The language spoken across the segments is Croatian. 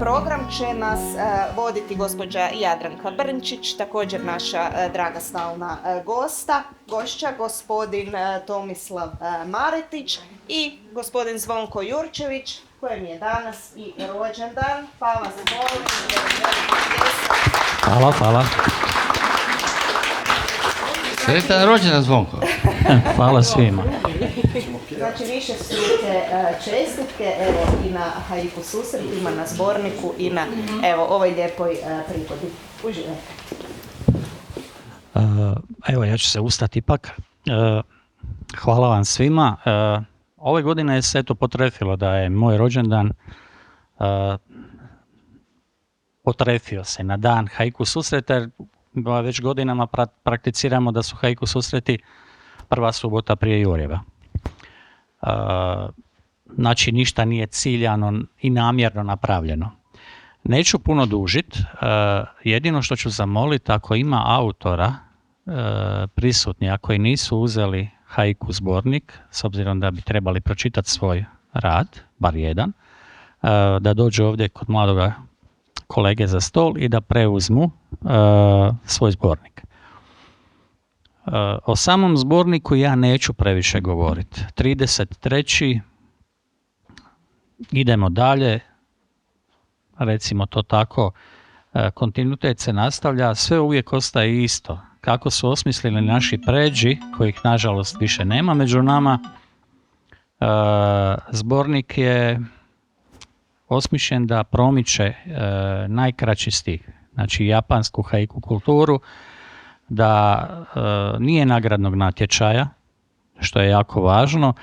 program će nas voditi gospođa Jadranka Brnčić, također naša draga stalna gošća, gospodin Tomislav Maretić i gospodin Zvonko Jurčević, kojem je danas i rođendan, pa vas molim da Hvala. Sretan rođendan, Zvonko. Hvala svima. Znači više struke čestitke, evo i na haiku susretima, na zborniku i na ovoj lijepoj prigodi. Uživajte. Evo, ja ću se ustati ipak. Hvala vam svima. Ove godine je se eto potrefilo da je moj rođendan potrefio se na dan haiku susreta, jer već godinama prakticiramo da su haiku susreti prva subota prije Jurjeva. Znači ništa nije ciljano i namjerno napravljeno. Neću puno dužit, jedino što ću zamoliti, ako ima autora prisutni, ako i nisu uzeli haiku zbornik, s obzirom da bi trebali pročitati svoj rad, bar jedan, da dođu ovdje kod mladoga kolege za stol i da preuzmu svoj zbornik. O samom zborniku ja neću previše govoriti. 33. Idemo dalje, recimo to tako, kontinuitet se nastavlja, sve uvijek ostaje isto. Kako su osmislili naši pređi, kojih nažalost više nema među nama, zbornik je osmišljen da promiče najkraći stih, znači japansku haiku kulturu, da nije nagradnog natječaja, što je jako važno,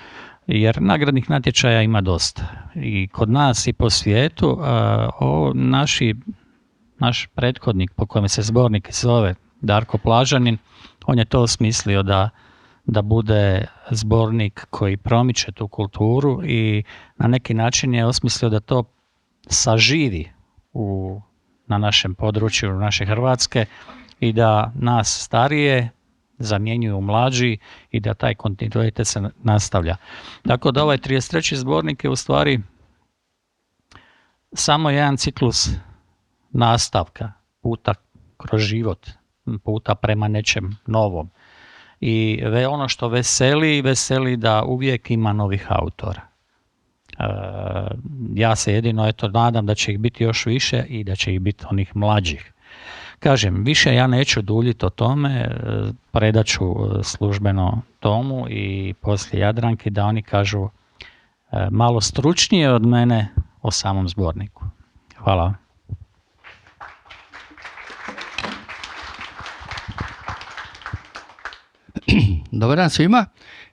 jer nagradnih natječaja ima dosta. I kod nas i po svijetu, naš prethodnik, po kojem se zbornik zove Darko Plažanin, on je to osmislio da bude zbornik koji promiče tu kulturu i na neki način je osmislio da to saživi na našem području, naše Hrvatske, i da nas starije zamjenjuju mlađi i da taj kontinuitet se nastavlja. Tako da ovaj 33. zbornik je u stvari samo jedan ciklus nastavka, puta kroz život, puta prema nečem novom. I ono što veseli da uvijek ima novih autora. Ja se jedino nadam da će ih biti još više i da će ih biti onih mlađih. Kažem, više ja neću duljiti o tome, predat ću službeno Tomu i poslije Jadranki da oni kažu malo stručnije od mene o samom zborniku. Hvala. Dobar dan svima.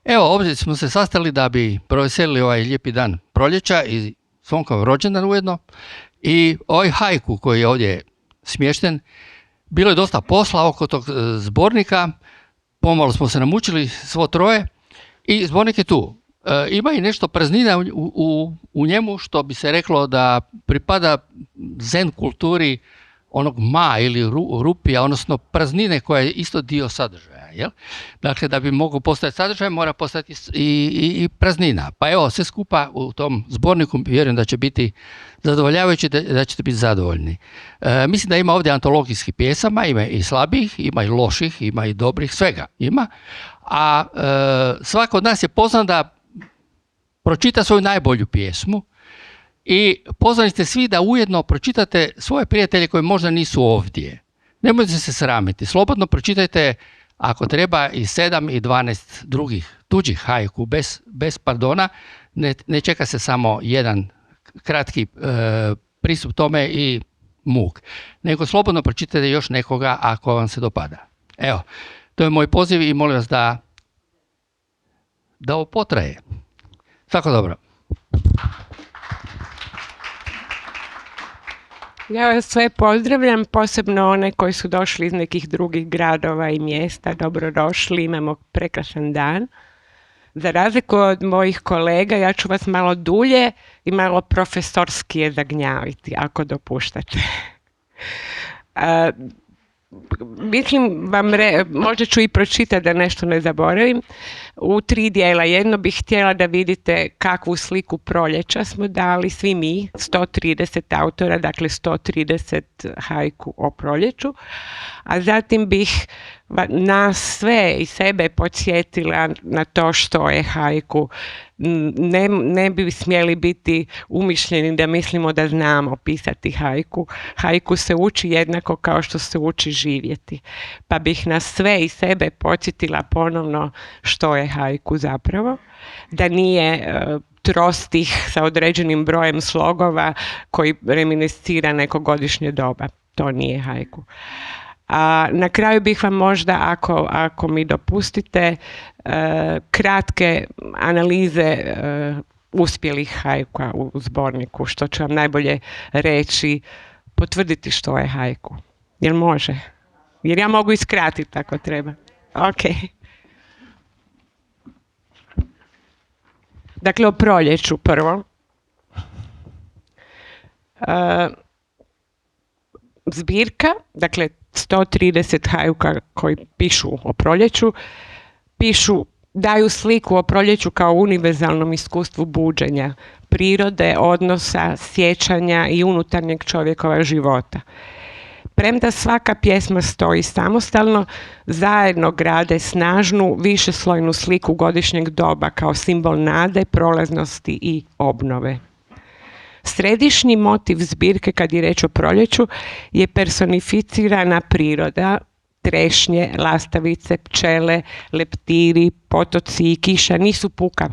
Evo, ovdje smo se sastali da bi proveselili ovaj lijepi dan proljeća i Zvonkom rođendan ujedno. I ovaj haiku koji je ovdje smješten, bilo je dosta posla oko tog zbornika, pomalo smo se namučili svo troje i zbornik je tu. Ima i nešto praznina u njemu što bi se reklo da pripada zen kulturi onog ma ili rupija, odnosno praznine koja je isto dio sadržaja. Jel? Dakle, da bi mogao postojati sadržaj, mora postojati i praznina. Pa evo, sve skupa u tom zborniku vjerujem da će biti zadovoljavajući, da ćete biti zadovoljni. Mislim da ima ovdje antologijskih pjesama, ima i slabih, ima i loših, ima i dobrih, svega ima. A svako od nas je pozvan da pročita svoju najbolju pjesmu i pozvani ste svi da ujedno pročitate svoje prijatelje koji možda nisu ovdje. Nemojte se sramiti, slobodno pročitajte ako treba i 7 i 12 drugih tuđih haiku bez pardona. Ne čeka se samo jedan kratki pristup tome i muk, nego slobodno pročitajte još nekoga ako vam se dopada. Evo, to je moj poziv i molim vas da ovo potraje. Svako dobro. Ja vas sve pozdravljam, posebno one koji su došli iz nekih drugih gradova i mjesta. Dobrodošli, imamo prekrasan dan. Za razliku od mojih kolega, ja ću vas malo dulje i malo profesorskije zagnjaviti, ako dopuštate. mislim vam, možda ću i pročitati da nešto ne zaboravim, u 3 dijela. Jedno bih htjela da vidite kakvu sliku proljeća smo dali svi mi, 130 autora, dakle 130 haiku o proljeću, a zatim bih nas sve i sebe podsjetila na to što je haiku. Ne bi smjeli biti umišljeni da mislimo da znamo pisati haiku. Haiku se uči jednako kao što se uči živjeti. Pa bih nas sve i sebe podsjetila ponovno što je haiku zapravo. Da nije trostih sa određenim brojem slogova koji reminiscira neko godišnje doba. To nije haiku. A na kraju bih vam možda, ako mi dopustite, kratke analize uspjelih haikuja u zborniku, što ću vam najbolje reći, potvrditi što je haiku. Jel može? Jer ja mogu iskratiti ako treba. Ok. Dakle, o proljeću prvo. Zbirka, dakle 130 hajuka koji pišu o proljeću, daju sliku o proljeću kao univerzalnom iskustvu buđenja, prirode, odnosa, sjećanja i unutarnjeg čovjekova života. Premda svaka pjesma stoji samostalno, zajedno grade snažnu, višeslojnu sliku godišnjeg doba kao simbol nade, prolaznosti i obnove. Središnji motiv zbirke, kad je reč o proljeću, je personificirana priroda, trešnje, lastavice, pčele, leptiri, potoci i kiša nisu puka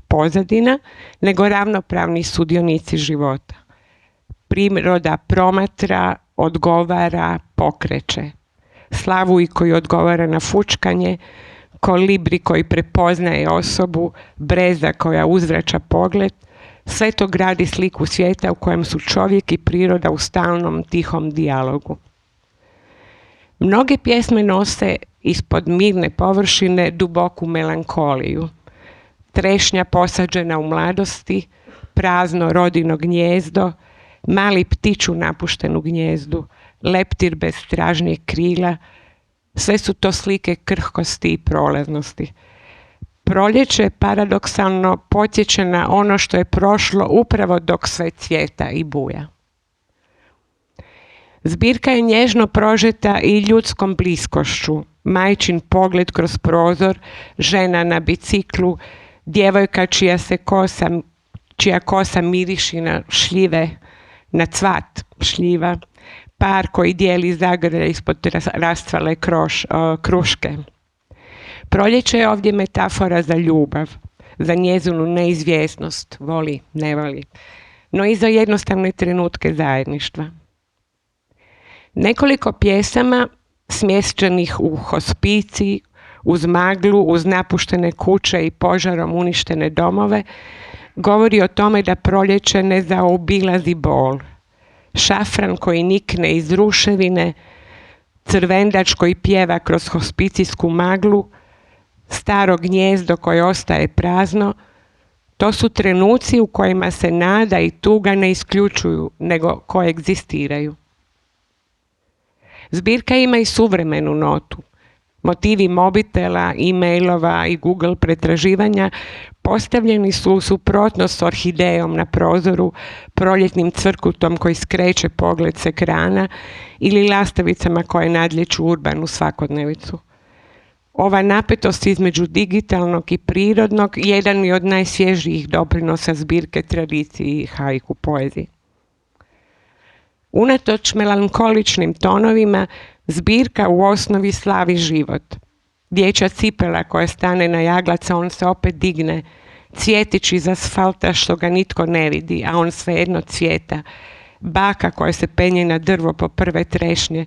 pozadina, nego ravnopravni sudionici života. Priroda promatra, odgovara, pokreće. Slavuj koji odgovara na fučkanje, kolibri koji prepoznaje osobu, breza koja uzvraća pogled, sve to gradi sliku svijeta u kojem su čovjek i priroda u stalnom tihom dijalogu. Mnoge pjesme nose ispod mirne površine duboku melankoliju. Trešnja posađena u mladosti, prazno rodino gnijezdo, mali ptić u napuštenu gnijezdu, leptir bez stražnjeg krila, sve su to slike krhkosti i prolaznosti. Proljeće paradoksalno podsjeća na ono što je prošlo upravo dok sve cvjeta i buja. Zbirka je nježno prožeta i ljudskom bliskošću. Majčin pogled kroz prozor, žena na biciklu, djevojka čija kosa miriši na šljive, na cvat šljiva, par koji dijeli zagrlje ispod rastvale kruške. Proljeće je ovdje metafora za ljubav, za njezinu neizvjesnost, voli, ne voli, no i za jednostavne trenutke zajedništva. Nekoliko pjesama smještenih u hospiciji, uz maglu, uz napuštene kuće i požarom uništene domove, govori o tome da proljeće ne zaobilazi bol. Šafran koji nikne iz ruševine, crvendač koji pjeva kroz hospicijsku maglu, staro gnijezdo koje ostaje prazno, to su trenuci u kojima se nada i tuga ne isključuju, nego koegzistiraju. Zbirka ima i suvremenu notu. Motivi mobitela, e-mailova i Google pretraživanja postavljeni su u suprotnost s orhidejom na prozoru, proljetnim cvrkutom koji skreće pogled s ekrana ili lastavicama koje nadlijeću urbanu svakodnevicu. Ova napetost između digitalnog i prirodnog jedan je od najsvježijih doprinosa zbirke tradiciji i haiku poeziji. Unatoč melankoličnim tonovima, zbirka u osnovi slavi život. Dječja cipela koja stane na jaglaca, on se opet digne, cvjetić iz asfalta što ga nitko ne vidi, a on svejedno cvjeta. Baka koja se penje na drvo po prve trešnje.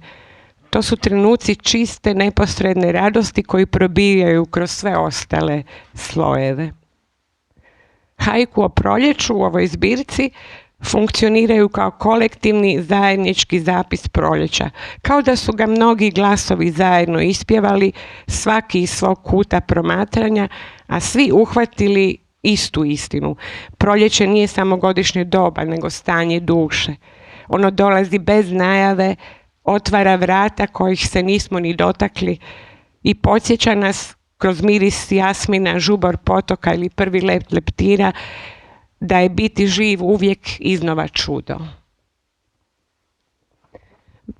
To su trenuci čiste, neposredne radosti koji probijaju kroz sve ostale slojeve. Haiku o proljeću u ovoj zbirci funkcioniraju kao kolektivni zajednički zapis proljeća, kao da su ga mnogi glasovi zajedno ispjevali, svaki iz svog kuta promatranja, a svi uhvatili istu istinu. Proljeće nije samo godišnje doba, nego stanje duše. Ono dolazi bez najave, otvara vrata kojih se nismo ni dotakli i podsjeća nas kroz miris jasmina, žubor potoka ili prvi lep leptira da je biti živ uvijek iznova čudo.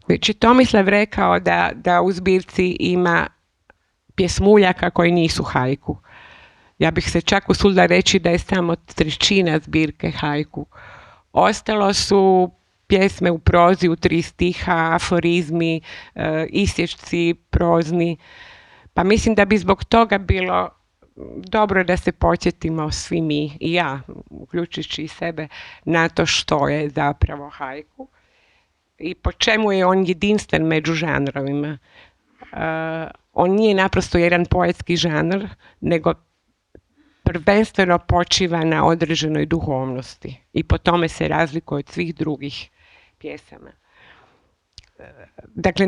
Već je Tomislav rekao da u zbirci ima pjesmuljaka koji nisu haiku. Ja bih se čak usudila reći da je samo 1/3 zbirke haiku. Ostalo su pjesme u prozi u 3 stiha, aforizmi, isječci prozni. Pa mislim da bi zbog toga bilo dobro da se podsjetimo svi mi i ja, uključujući i sebe, na to što je zapravo haiku i po čemu je on jedinstven među žanrovima. On nije naprosto jedan poetski žanr, nego prvenstveno počiva na određenoj duhovnosti i po tome se razlikuje od svih drugih pjesama. Dakle,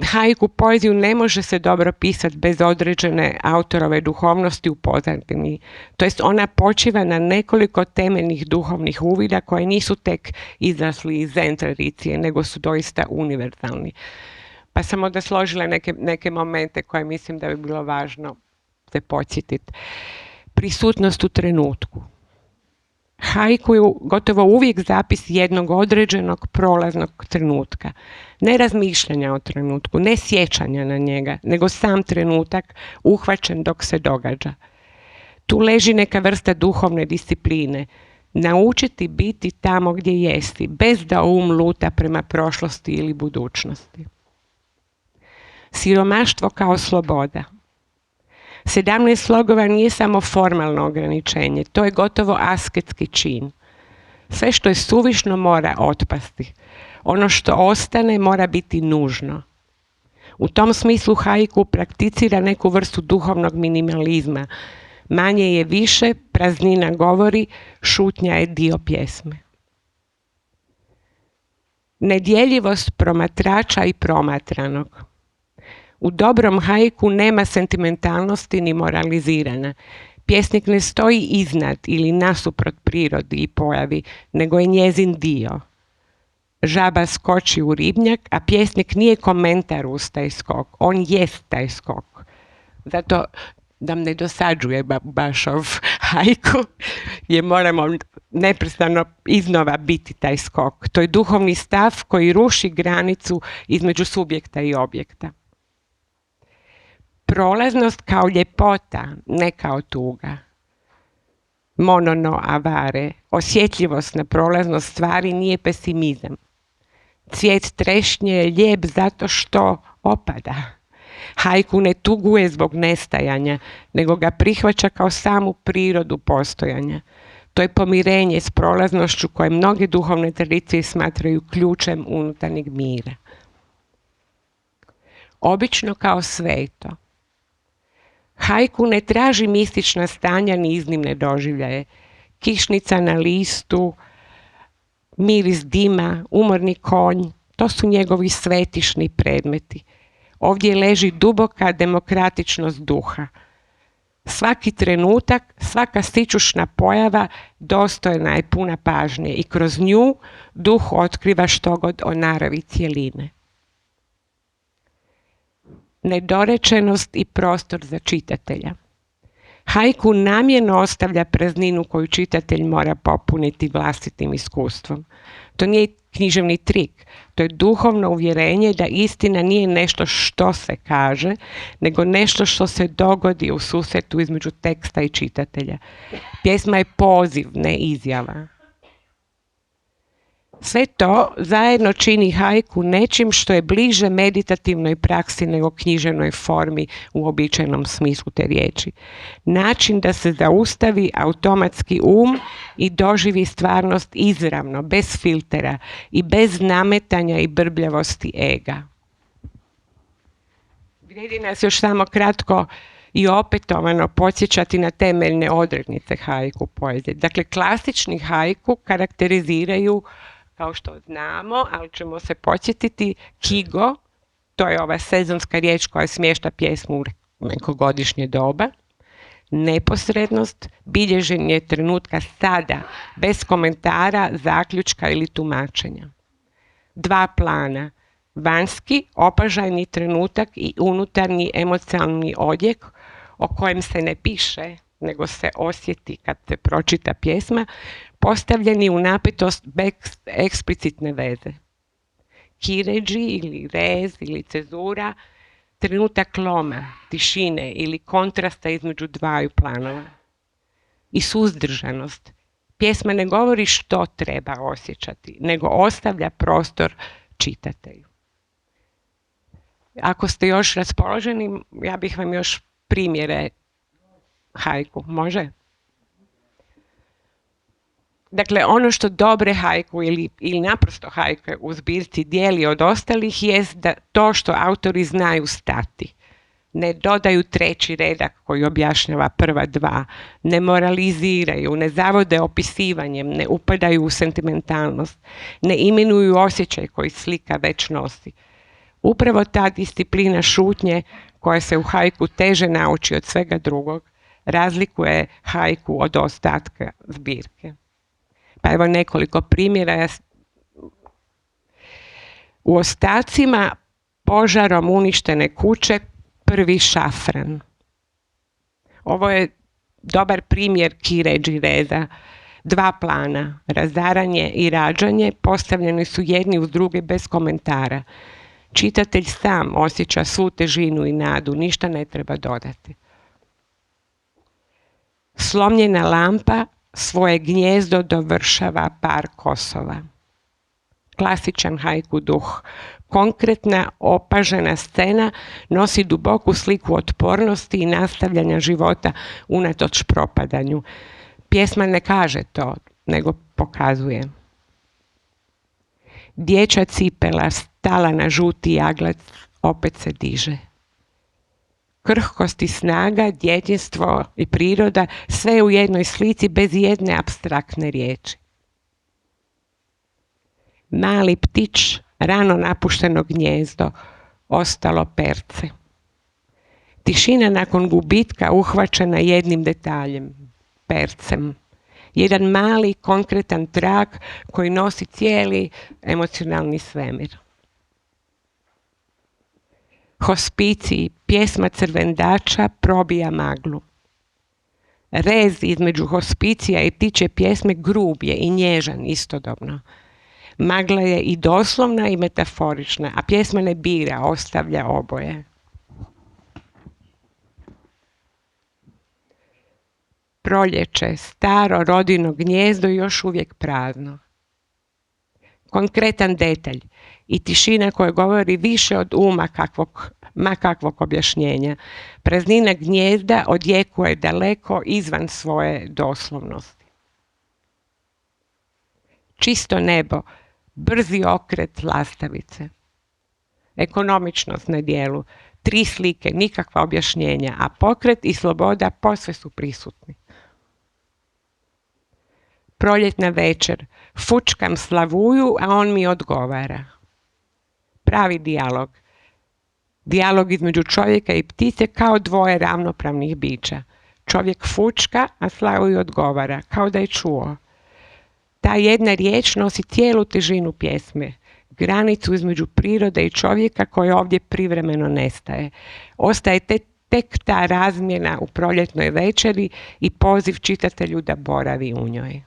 haiku poeziju ne može se dobro pisati bez određene autorove duhovnosti u pozadini. To jest ona počiva na nekoliko temeljnih duhovnih uvida koji nisu tek izrasli iz zen tradicije, nego su doista univerzalni. Pa sam onda složila neke momente koje mislim da bi bilo važno se podsjetiti. Prisutnost u trenutku. Haiku je gotovo uvijek zapis jednog određenog prolaznog trenutka. Ne razmišljanja o trenutku, ne sjećanja na njega, nego sam trenutak uhvaćen dok se događa. Tu leži neka vrsta duhovne discipline. Naučiti biti tamo gdje jesi, bez da luta prema prošlosti ili budućnosti. Siromaštvo kao sloboda. 17 slogova nije samo formalno ograničenje, to je gotovo asketski čin. Sve što je suvišno mora otpasti. Ono što ostane mora biti nužno. U tom smislu haiku prakticira neku vrstu duhovnog minimalizma. Manje je više, praznina govori, šutnja je dio pjesme. Nedjeljivost promatrača i promatranog. U dobrom haiku nema sentimentalnosti ni moralizirana. Pjesnik ne stoji iznad ili nasuprot prirodi i pojavi, nego je njezin dio. Žaba skoči u ribnjak, a pjesnik nije komentar uz taj skok, on jest taj skok. Zato nam ne dosađuje baš haiku, jer moramo neprestano iznova biti taj skok. To je duhovni stav koji ruši granicu između subjekta i objekta. Prolaznost kao ljepota, ne kao tuga. Monono avare, osjetljivost na prolaznost stvari nije pesimizam. Cvijet trešnje je lijep zato što opada. Haiku ne tuguje zbog nestajanja, nego ga prihvaća kao samu prirodu postojanja. To je pomirenje s prolaznošću koje mnoge duhovne tradicije smatraju ključem unutarnjeg mira. Obično kao sveto. Haiku ne traži mistična stanja ni iznimne doživljaje. Kišnica na listu, miris dima, umorni konj, to su njegovi svetišni predmeti. Ovdje leži duboka demokratičnost duha. Svaki trenutak, svaka sićušna pojava dostojna je puna pažnje i kroz nju duh otkriva štogod o naravi cjeline. Nedorečenost i prostor za čitatelja. Haiku namjerno ostavlja prazninu koju čitatelj mora popuniti vlastitim iskustvom. To nije književni trik, to je duhovno uvjerenje da istina nije nešto što se kaže, nego nešto što se dogodi u susretu između teksta i čitatelja. Pjesma je poziv, ne izjava. Sve to zajedno čini haiku nečim što je bliže meditativnoj praksi nego književnoj formi u uobičajenom smislu te riječi. Način da se zaustavi automatski i doživi stvarnost izravno, bez filtera i bez nametanja i brbljavosti ega. Vrijedi nas još samo kratko i opetovano podsjećati na temeljne odrednice haiku poezije. Dakle, klasični haiku karakteriziraju, kao što znamo, ali ćemo se podsjetiti, kigo, to je ova sezonska riječ koja smješta pjesmu u neko godišnje doba, neposrednost, bilježenje trenutka sada, bez komentara, zaključka ili tumačenja. dva plana. Vanjski, opažajni trenutak i unutarnji emocionalni odjek o kojem se ne piše, nego se osjeti kad se pročita pjesma, postavljeni u napetost bez eksplicitne veze. Kiređi ili rez ili cezura, trenutak loma, tišine ili kontrasta između dvaju planova. I suzdržanost. Pjesma ne govori što treba osjećati, nego ostavlja prostor čitatelju. Ako ste još raspoloženi, ja bih vam još primjere haiku. Može? Dakle, ono što dobre haiku ili naprosto haiku u zbirci dijeli od ostalih jest da to što autori znaju stati. Ne dodaju treći redak koji objašnjava prva dva, ne moraliziraju, ne zavode opisivanjem, ne upadaju u sentimentalnost, ne imenuju osjećaj koji slika već nosi. Upravo ta disciplina šutnje koja se u haiku teže nauči od svega drugog, razlikuje haiku od ostatka zbirke. Pa evo nekoliko primjera. U ostacima požarom uništene kuće prvi šafran. Ovo je dobar primjer kiređi reza. Dva plana, razaranje i rađanje, postavljeni su jedni uz druge bez komentara. Čitatelj sam osjeća svu težinu i nadu, ništa ne treba dodati. Slomljena lampa svoje gnijezdo dovršava par kosova. Klasičan haiku duh. Konkretna, opažena scena nosi duboku sliku otpornosti i nastavljanja života unatoč propadanju. Pjesma ne kaže to, nego pokazuje. Dječja cipela stala na žuti jaglac, opet se diže. Krhkost i snaga, djetinjstvo i priroda, sve u jednoj slici bez jedne apstraktne riječi. Mali ptić, rano napušteno gnijezdo, ostalo perce. Tišina nakon gubitka uhvaćena jednim detaljem, percem. Jedan mali, konkretan trag koji nosi cijeli emocionalni svemir. Hospicij, pjesma crvendača probija maglu. Rez između hospicija i ptiče pjesme grub je i nježan istodobno. Magla je i doslovna i metaforična, a pjesma ne bira, ostavlja oboje. Proljeće, staro rodino gnijezdo još uvijek prazno. Konkretan detalj i tišina koja govori više od uma kakvog objašnjenja. Praznina gnijezda odjekuje daleko izvan svoje doslovnosti. Čisto nebo, brzi okret lastavice. Ekonomičnost na dijelu, 3 slike, nikakva objašnjenja, a pokret i sloboda posve su prisutni. Proljetna večer, fučkam slavuju, a on mi odgovara. Pravi dijalog. Dijalog između čovjeka i ptice kao dvoje ravnopravnih bića. Čovjek fučka, a slavuju odgovara, kao da je čuo. Ta jedna riječ nosi cijelu težinu pjesme, granicu između prirode i čovjeka koja ovdje privremeno nestaje. Ostaje tek ta razmjena u proljetnoj večeri i poziv čitatelju da boravi u njoj.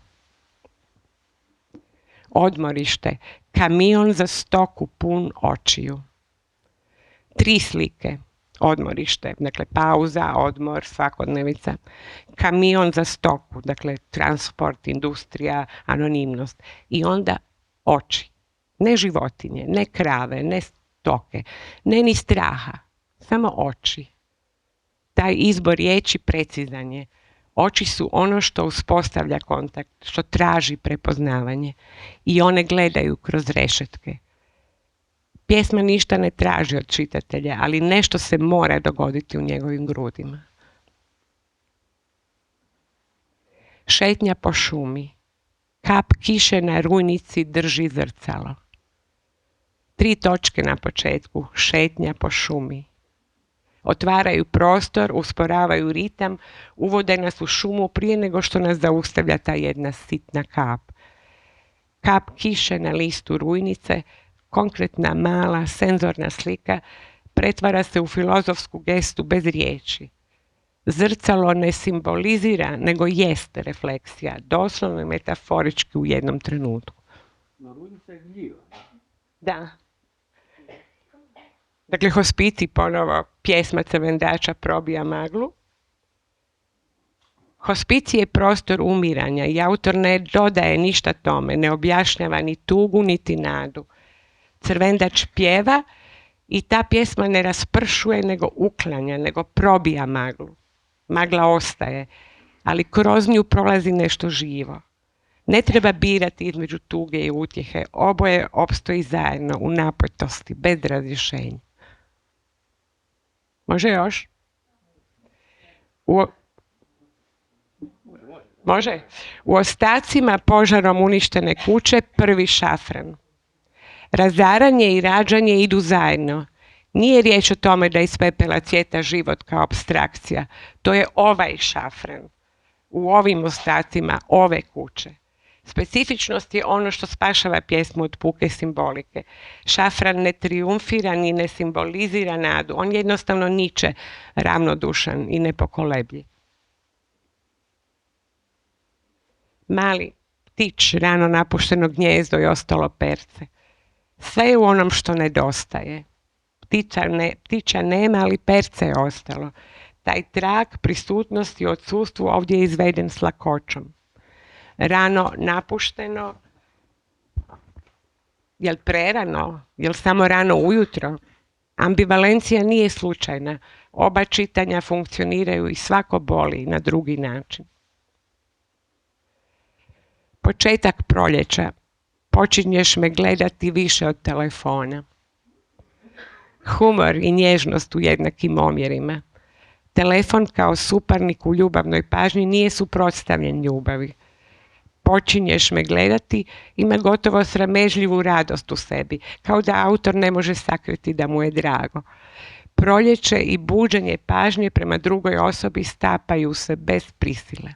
Odmorište, kamion za stoku pun očiju. 3 slike, odmorište, dakle pauza, odmor, svakodnevica. Kamion za stoku, dakle transport, industrija, anonimnost. I onda oči, ne životinje, ne krave, ne stoke, ne ni straha, samo oči. Taj izbor riječi precizan je. Oči su ono što uspostavlja kontakt, što traži prepoznavanje i one gledaju kroz rešetke. Pjesma ništa ne traži od čitatelja, ali nešto se mora dogoditi u njegovim grudima. Šetnja po šumi. Kap kiše na rujnici drži zrcalo. 3 točke na početku. Šetnja po šumi. Otvaraju prostor, usporavaju ritam, uvode nas u šumu prije nego što nas zaustavlja ta jedna sitna kap. Kap kiše na listu rujnice, konkretna, mala, senzorna slika pretvara se u filozofsku gestu bez riječi. Zrcalo ne simbolizira, nego jest refleksija, doslovno i metaforički u jednom trenutku. Da. Dakle, hospicij ponovo, pjesma Crvendača probija maglu. Hospicij je prostor umiranja i autor ne dodaje ništa tome, ne objašnjava ni tugu, niti nadu. Crvendač pjeva i ta pjesma ne raspršuje, nego uklanja, nego probija maglu. Magla ostaje, ali kroz nju prolazi nešto živo. Ne treba birati između tuge i utjehe, oboje opstoji zajedno u napetosti, bez razrješenja. Može još? Može? U ostacima požarom uništene kuće prvi šafran. Razaranje i rađanje idu zajedno. Nije riječ o tome da iz pepela cvjeta život kao apstrakcija. To je ovaj šafran. U ovim ostacima ove kuće. Specifičnost je ono što spašava pjesmu od puke simbolike. Šafran ne triumfira ni ne simbolizira nadu. On jednostavno niče, ravnodušan i nepokolebljiv. Mali ptić, rano napušteno gnjezdo i ostalo perce. Sve je u onom što nedostaje. Ptića nema, ali perce je ostalo. Taj trag prisutnosti i odsustvu ovdje je izveden s lakoćom. Rano napušteno, jel prerano, jel samo rano ujutro? Ambivalencija nije slučajna. Oba čitanja funkcioniraju i svako boli na drugi način. Početak proljeća. Počinješ me gledati više od telefona. Humor i nježnost u jednakim omjerima. Telefon kao suparnik u ljubavnoj pažnji nije suprotstavljen ljubavi. Počinješ me gledati ima gotovo sramežljivu radost u sebi, kao da autor ne može sakriti da mu je drago. Proljeće i buđenje pažnje prema drugoj osobi stapaju se bez prisile.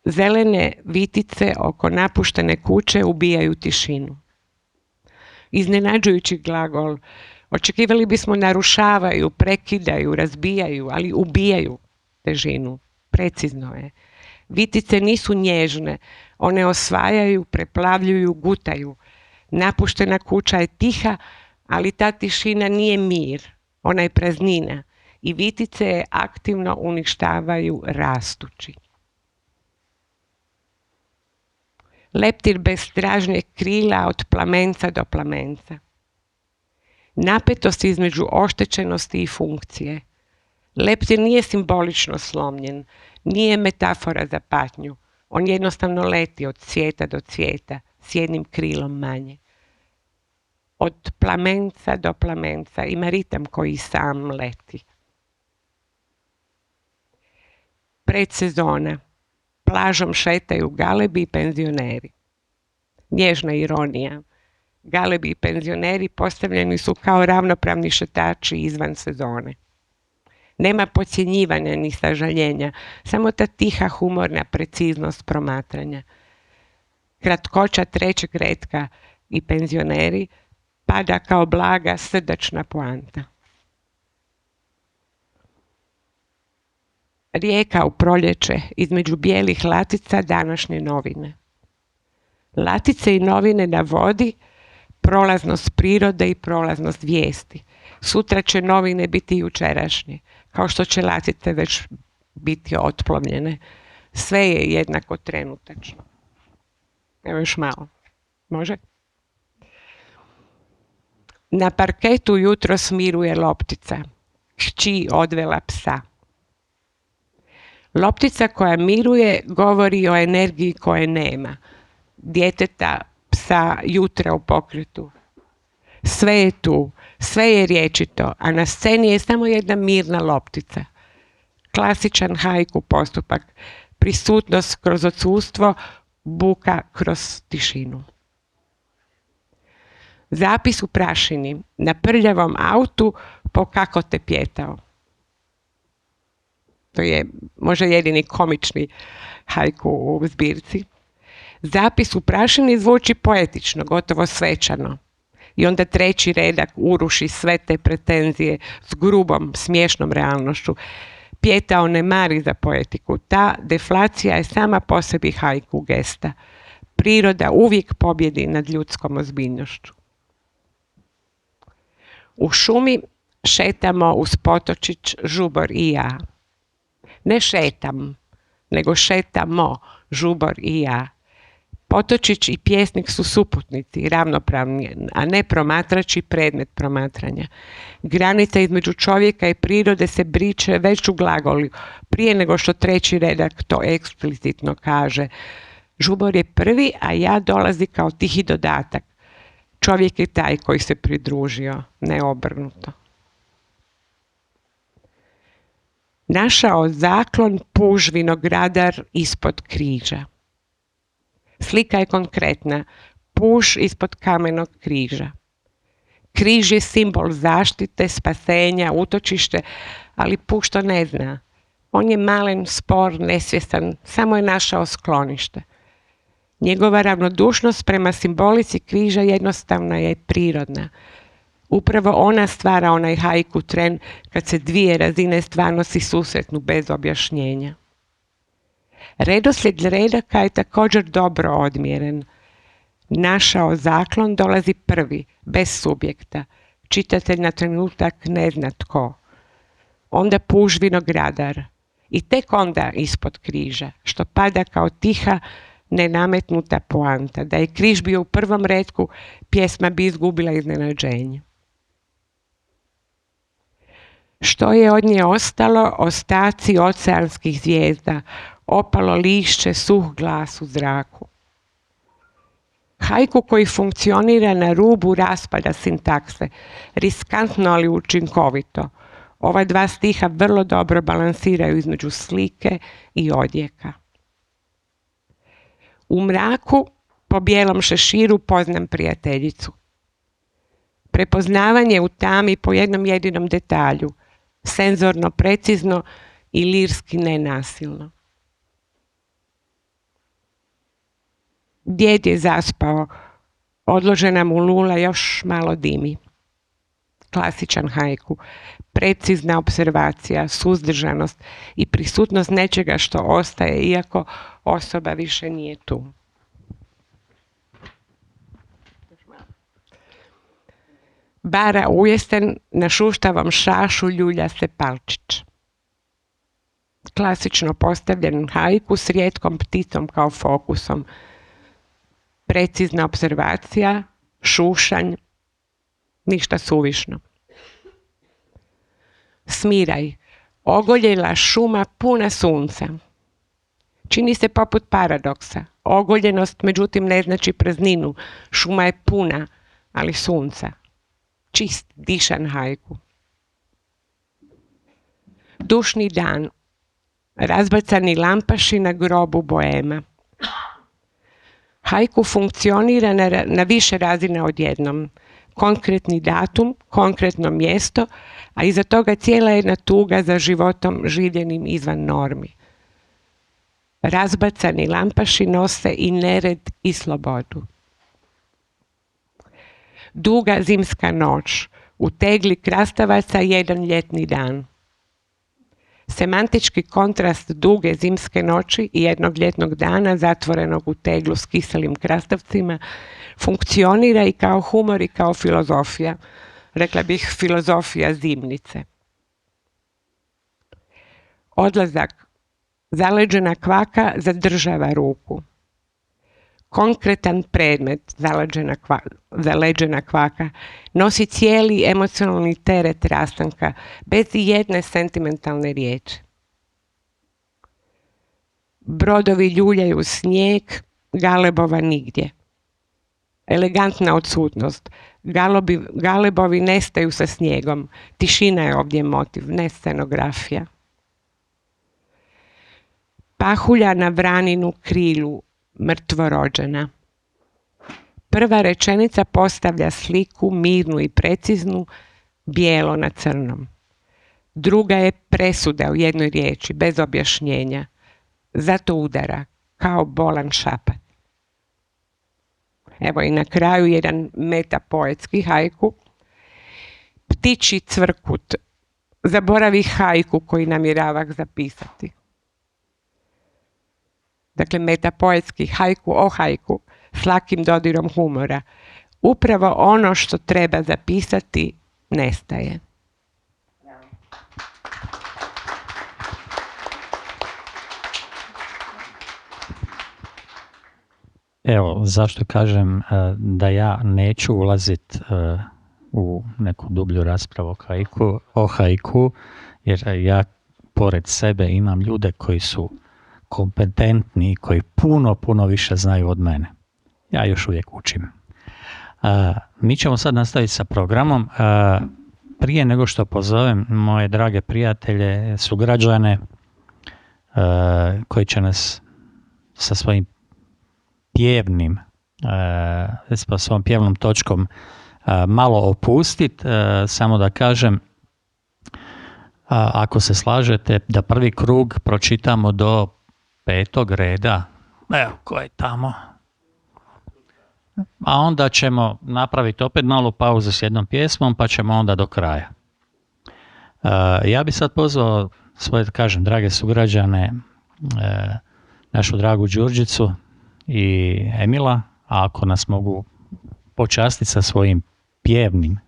Zelene vitice oko napuštene kuće ubijaju tišinu. Iznenađujući glagol. Očekivali bismo narušavaju, prekidaju, razbijaju, ali ubijaju težinu. Precizno je. Vitice nisu nježne, one osvajaju, preplavljuju, gutaju. Napuštena kuća je tiha, ali ta tišina nije mir, ona je praznina i vitice je aktivno uništavaju rastući. Leptir bez stražnjeg krila od plamenca do plamenca. Napetost između oštećenosti i funkcije. Leptir nije simbolično slomljen, nije metafora za patnju. On jednostavno leti od cvijeta do cvijeta, s jednim krilom manje. Od plamenca do plamenca ima ritam koji sam leti. Predsezona. Plažom šetaju galebi i penzioneri. Nježna ironija. Galebi i penzioneri postavljeni su kao ravnopravni šetači izvan sezone. Nema podcjenjivanja ni sažaljenja, samo ta tiha humorna preciznost promatranja. Kratkoća trećeg retka i penzioneri pada kao blaga srdačna poanta. Rijeka u proljeće između bijelih latica današnje novine. Latice i novine na vodi, prolaznost prirode i prolaznost vijesti. Sutra će novine biti jučerašnje, kao što će latice već biti otplovljene. Sve je jednako trenutačno. Evo još malo. Može? Na parketu jutro smiruje loptica. Kći odvela psa. Loptica koja miruje govori o energiji koje nema. Djeteta, psa, jutra u pokretu. Sve je tu, sve je riječito, a na sceni je samo jedna mirna loptica. Klasičan haiku postupak, prisutnost kroz odsustvo, buka kroz tišinu. Zapis u prašini, na prljavom autu pokako te pjetao. To je možda jedini komični haiku u zbirci. Zapis u prašini zvuči poetično, gotovo svečano. I onda treći redak uruši sve te pretenzije s grubom, smiješnom realnošću. Pietao ne mari za poetiku. Ta deflacija je sama po sebi haiku gesta. Priroda uvijek pobjedi nad ljudskom ozbiljnošću. U šumi šetamo uz potočić Žubor i ja. Ne šetam, nego šetamo Žubor i ja. Potočić i pjesnik su suputnici, ravnopravni, a ne promatrač i predmet promatranja. Granica između čovjeka i prirode se briše već u glagolu, prije nego što treći redak to eksplicitno kaže. Žubor je prvi, a ja dolazi kao tihi dodatak. Čovjek je taj koji se pridružio, ne obrnuto. Našao zaklon puž vinogradar ispod križa. Slika je konkretna. Puž ispod kamenog križa. Križ je simbol zaštite, spasenja, utočište, ali puž to ne zna. On je malen, spor, nesvjestan, samo je našao sklonište. Njegova ravnodušnost prema simbolici križa jednostavna je prirodna. Upravo ona stvara onaj haiku tren kad se dvije razine stvarnosti susretnu bez objašnjenja. Redoslijed redaka je također dobro odmjeren. Našao zaklon dolazi prvi, bez subjekta. Čitatelj na trenutak ne zna tko. Onda puž vinogradar. I tek onda ispod križa, što pada kao tiha, nenametnuta poanta. Da je križ bio u prvom retku, pjesma bi izgubila iznenađenje. Što je od nje ostalo? Ostaci oceanskih zvijezda, opalo lišće, suh glas u zraku. Haiku koji funkcionira na rubu raspada sintakse, riskantno ali učinkovito. Ova dva stiha vrlo dobro balansiraju između slike i odjeka. U mraku po bijelom šeširu poznam prijateljicu. Prepoznavanje u tami po jednom jedinom detalju, senzorno precizno i lirski nenasilno. Djed je zaspao, odložena mu lula još malo dimi. Klasičan haiku, precizna observacija, suzdržanost i prisutnost nečega što ostaje iako osoba više nije tu. Bara ujesten, na šuštavom šašu ljulja se palčić. Klasično postavljen haiku s rijetkom pticom kao fokusom. Precizna observacija, šušanj, ništa suvišno. Smiraj, ogoljela šuma puna sunca. Čini se poput paradoksa. Ogoljenost, međutim, ne znači prazninu. Šuma je puna, ali sunca. Čist, dišan haiku. Dušni dan. Razbacani lampaši na grobu boema. Haiku funkcionira na više razina odjednom. Konkretni datum, konkretno mjesto, a iza toga cijela jedna tuga za životom življenim izvan normi. Razbacani lampaši nose i nered i slobodu. Duga zimska noć, u tegli krastavaca jedan ljetni dan. Semantički kontrast duge zimske noći i jednog ljetnog dana zatvorenog u teglu s kiselim krastavcima funkcionira i kao humor i kao filozofija. Rekla bih filozofija zimnice. Odlazak. Zaleđena kvaka zadržava ruku. Konkretan predmet, zaleđena kvaka, nosi cijeli emocionalni teret rastanka, bez jedne sentimentalne riječi. Brodovi ljuljaju snijeg, galebova nigdje. Elegantna odsutnost. Galebovi nestaju sa snijegom. Tišina je ovdje motiv, ne scenografija. Pahulja na vraninu krilu, mrtvorođena. Prva rečenica postavlja sliku mirnu i preciznu, bijelo na crnom. Druga je presuda u jednoj riječi, bez objašnjenja. Zato udara, kao bolan šapat. Evo i na kraju jedan metapoetski haiku. Ptiči cvrkut, zaboravi haiku koji namjeravah zapisati. Dakle, metapoetski haiku o haiku s lakim dodirom humora. Upravo ono što treba zapisati nestaje. Evo, zašto kažem da ja neću ulaziti u neku dublju raspravu o haiku, jer ja pored sebe imam ljude koji su kompetentni i koji puno više znaju od mene. Ja još uvijek učim. Mi ćemo sad nastaviti sa programom. Prije nego što pozovem moje drage prijatelje, sugrađane, koji će nas sa svojim pjevnim, sa svojom pjevnom točkom malo opustiti, samo da kažem, ako se slažete, da prvi krug pročitamo do 5. reda. Evo, ko je tamo? A onda ćemo napraviti opet malu pauzu s jednom pjesmom, pa ćemo onda do kraja. Ja bi sad pozvao svoje, kažem, drage sugrađane, našu dragu Đurđicu i Emila, a ako nas mogu počastiti sa svojim pjevnim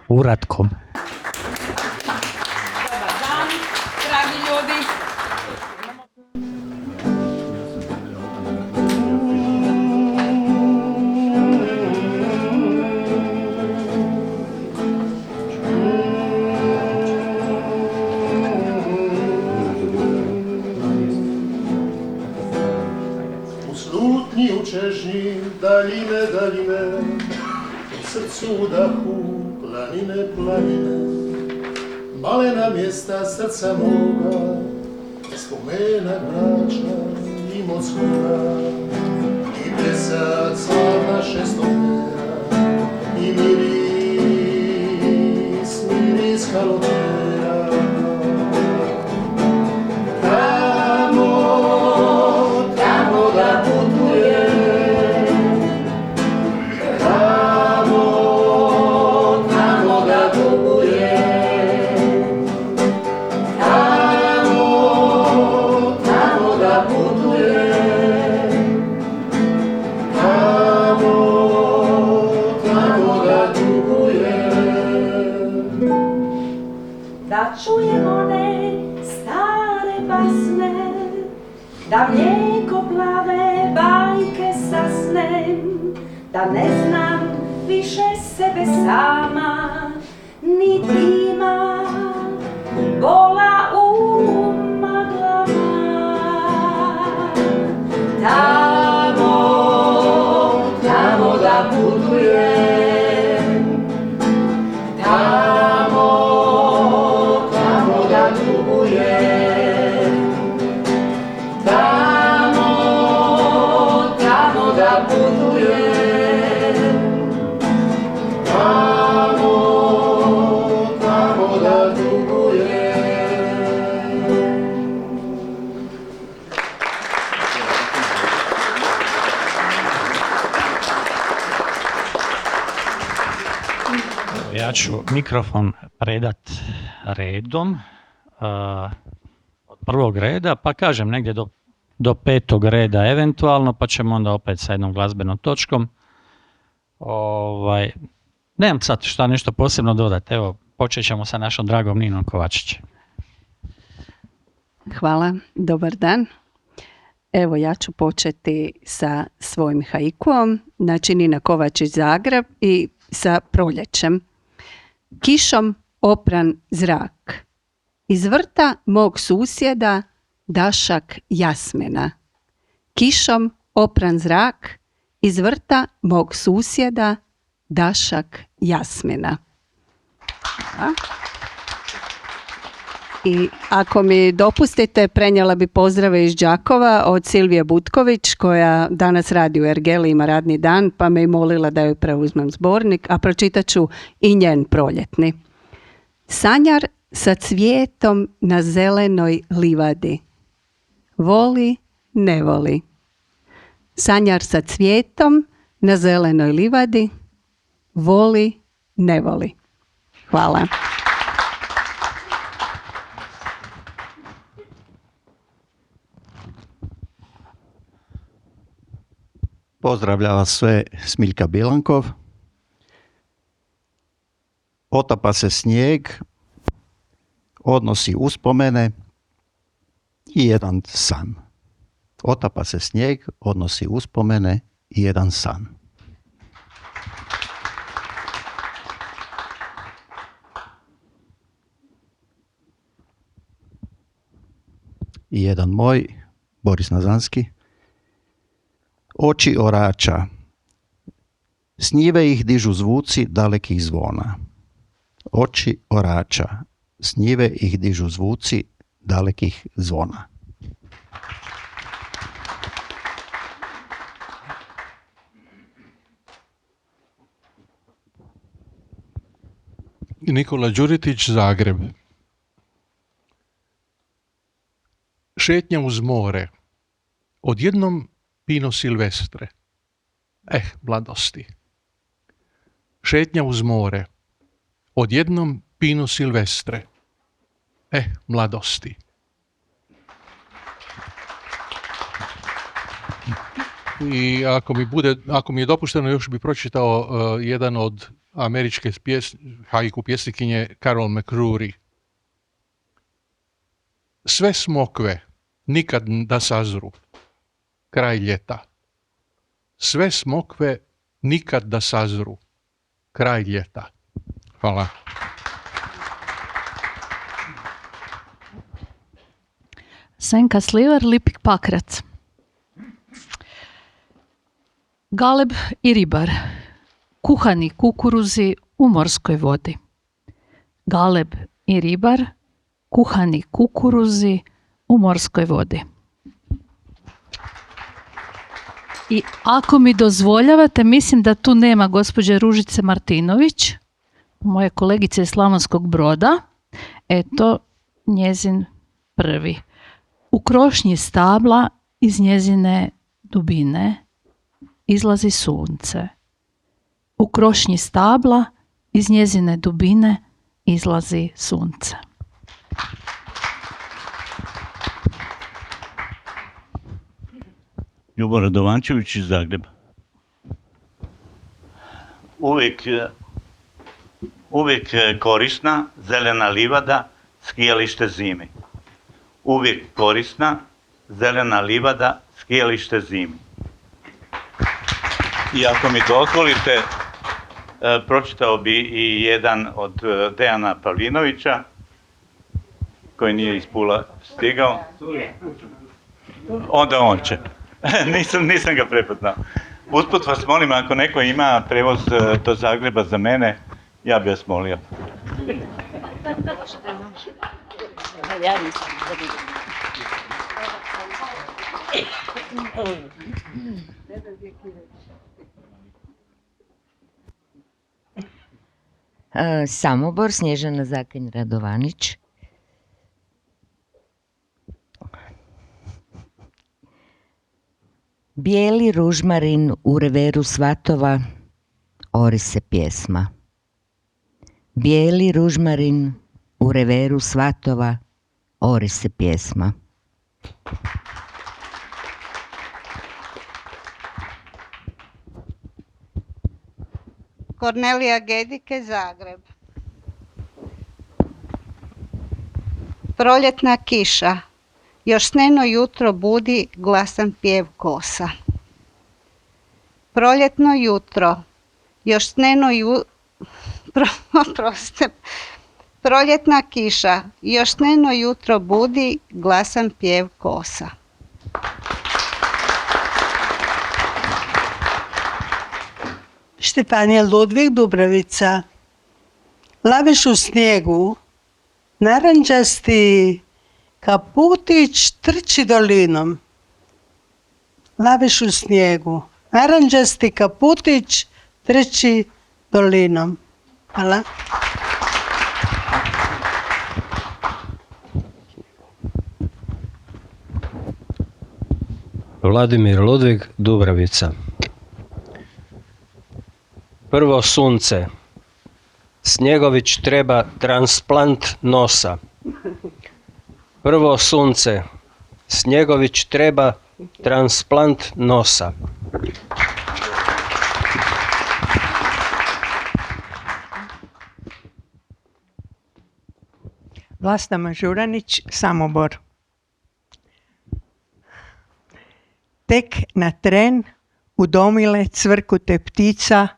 uratkom. Dobar dan, dragi ljudi. U čežnji daljine, u srcu udahu planine, malena mjesta srca moga, spomenak brača i mockoga, i bljesak slavna šestopera, i miris kalotera. Tamo da putuje, tamo da duguje, tamo da putuje, tamo da duguje. Da čujem one stare basne, da mlijeko plave bajke sasnem, da ne znam više sebe sama, niti ima bola u maglama. Tamo da putujem, tamo da dugujem, tamo da putujem, tamo da dugujem. Ja ću mikrofon predat redom, od prvog reda, pa kažem negdje do 5. reda eventualno, pa ćemo onda opet sa jednom glazbenom točkom. Nemam sad šta nešto posebno dodati. Evo, počet ćemo sa našom dragom Ninom Kovačić. Hvala, dobar dan. Evo, ja ću početi sa svojim haikuom, znači Nina Kovačić Zagreb i sa proljećem. Kišom opran zrak, iz vrta mog susjeda dašak jasmina. Kišom opran zrak, iz vrta mog susjeda dašak jasmina. I ako mi dopustite, prenijela bi pozdrave iz Đakova od Silvije Butković, koja danas radi u Ergeli, ima radni dan, pa me i molila da joj preuzmem zbornik, a pročitat ću i njen proljetni. Sanjar sa cvijetom na zelenoj livadi. Voli, ne voli. Sanjar sa cvijetom na zelenoj livadi, voli, ne voli. Hvala. Pozdravlja vas sve Smiljka Bilankov. Otapa se snijeg, odnosi uspomene i jedan san. Otapa se snijeg, odnosi uspomene i jedan san. I jedan moj, Boris Nazanski. Oči orača, s njive ih dižu zvuci dalekih zvona. Oči orača, s njive ih dižu zvuci dalekih zvona. Nikola Đuritić, Zagreb. Šetnja uz more. Odjednom Pino Silvestre. Mladosti. Šetnja uz more. Odjednom Pino Silvestre. Mladosti. I ako mi je dopušteno, još bi pročitao jedan od američke haiku pjesnikinje Carol McCrory. Sve smokve nikad da sazru. Kraj ljeta. Sve smokve nikad da sazru. Kraj ljeta. Hvala. Senka Slivar, Lipik Pakrac. Galeb i ribar. Kuhani kukuruzi u morskoj vodi. Galeb i ribar. Kuhani kukuruzi u morskoj vodi. I ako mi dozvoljavate, mislim da tu nema gospođe Ružice Martinović, moje kolegice iz Slavonskog Broda. Eto, njezin prvi. U krošnji stabla iz njezine dubine izlazi sunce. U krošnji stabla iz njezine dubine izlazi sunce. Ljubo Radovančević iz Zagreba. Uvijek korisna zelena livada, skijalište zimi. Uvijek korisna zelena livada, skijalište zimi. I ako mi dozvolite, pročitao bi i jedan od Dejana Pavlinovića, koji nije iz Pula stigao. Onda on će. Nisam ga prepoznao. Usput vas molim, ako neko ima prevoz do Zagreba za mene, ja bih vas molio. Samobor, Snježana Zakanj Radovanić. Bijeli ružmarin u reveru svatova, ori se pjesma. Bijeli ružmarin u reveru svatova, ori se pjesma. Kornelija Gedike, Zagreb. Proljetna kiša, još sneno jutro budi glasan pjev kosa. Proljetno jutro, još sneno Proljetna kiša, još sneno jutro budi glasan pjev kosa. Štefanija Ludvig, Dubravica. Laveš u snijegu, narančasti kaputić trči dolinom. Laveš u snijegu, narančasti kaputić trči dolinom. Hvala. Vladimir Ludvig, Dubravica. Prvo sunce. Snjegović treba transplant nosa. Prvo sunce. Snjegović treba transplant nosa. Vlasta Mažuranić, Samobor. Tek na tren udomile cvrkute ptica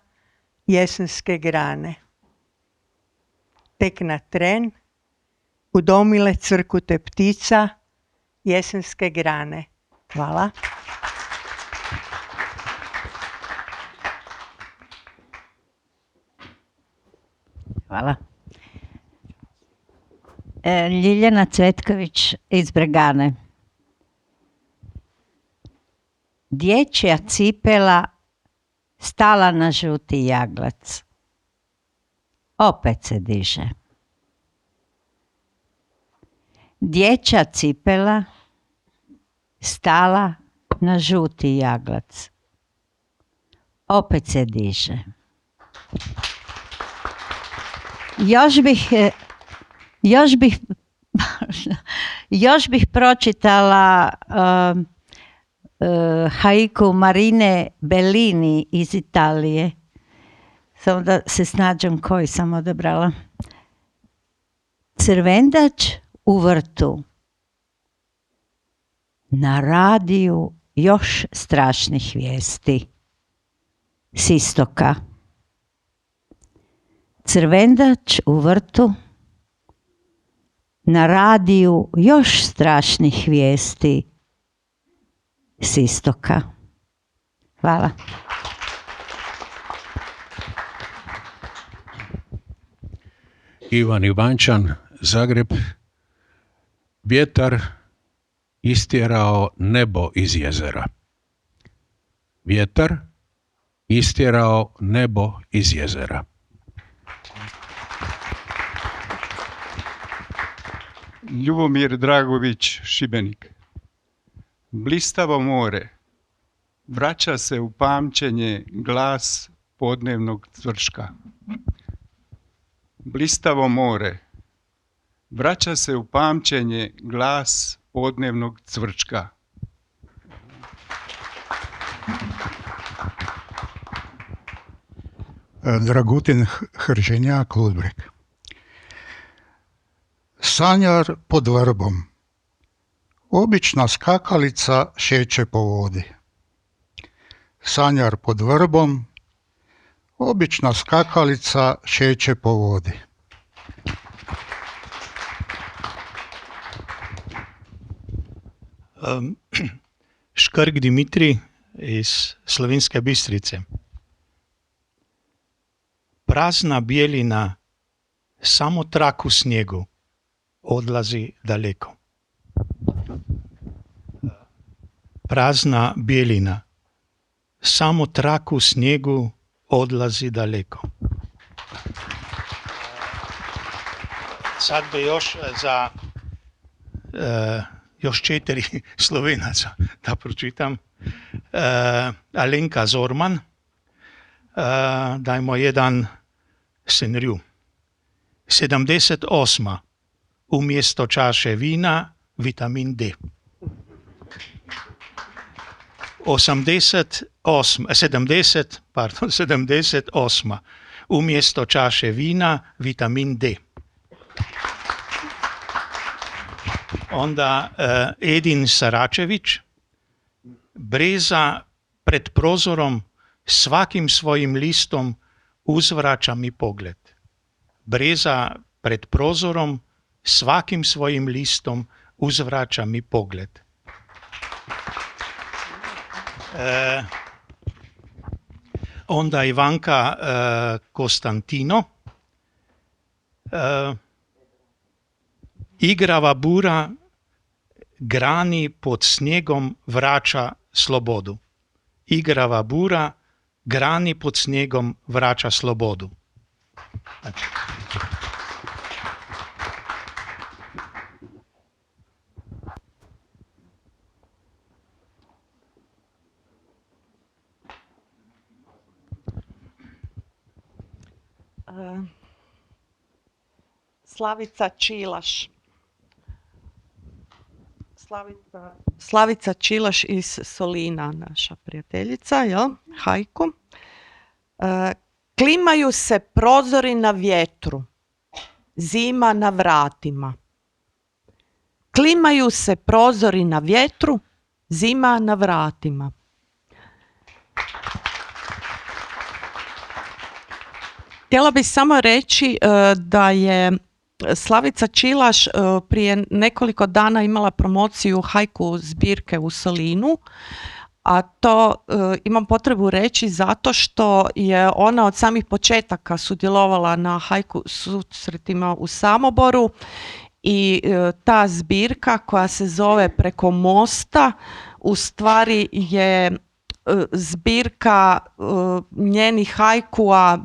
jesenske grane. Tek na tren udomile cvrkute ptica jesenske grane. Hvala. Hvala. Ljiljana Cvetković iz Bregane. Dječja cipela stala na žuti jaglac. Opet se diže. Dječja cipela stala na žuti jaglac. Opet se diže. Još bih pročitala haiku Marine Bellini iz Italije. Samo da se snađem koji sam odabrala. Crvendač u vrtu. Na radiju još strašnih vijesti. S istoka. Crvendač u vrtu. Na radiju još strašnih vijesti. S istoka. Hvala. Ivan Ivančan, Zagreb. Vjetar istjerao nebo iz jezera. Vjetar istjerao nebo iz jezera. Ljubomir Dragović, Šibenik. Blistavo more. Vraća se u pamćenje glas podnevnog cvrčka. Blistavo more. Vraća se u pamćenje glas podnevnog cvrčka. Dragutin Hrženjak, Ludbreg. Sanjar pod vrbom. Obična skakalica šeće po vodi. Sanjar pod vrbom. Obična skakalica šeće po vodi. Škrg Dimitri iz Slovenske Bistrice. Prazna bijelina, samo trak u snijegu, odlazi daleko. Prazna bijelina, samo trak u snijegu, odlazi daleko. Sad bi još za još 4 Slovenaca da pročitam. Alenka Zorman, dajmo jedan scenarij. 78. Umjesto čaše vina, vitamin D. 78. Umjesto čaše vina, vitamin D. Onda Edin Saračević. Breza pred prozorom svakim svojim listom uzvraća mi pogled. Breza pred prozorom svakim svojim listom uzvraća mi pogled. Onda Ivanka Konstantino. Igrava bura grani pod snijegom vraća slobodu. Igrava bura grani pod snijegom vraća slobodu. Slavica Čilaš. Slavica Čilaš iz Solina, naša prijateljica, jel? Hajku. Klimaju se prozori na vjetru, zima na vratima. Klimaju se prozori na vjetru, zima na vratima. Htjela bih samo reći da je Slavica Čilaš prije nekoliko dana imala promociju hajku zbirke u Solinu, a to imam potrebu reći zato što je ona od samih početaka sudjelovala na hajku susretima u Samoboru i ta zbirka koja se zove Preko mosta u stvari je zbirka njenih hajkua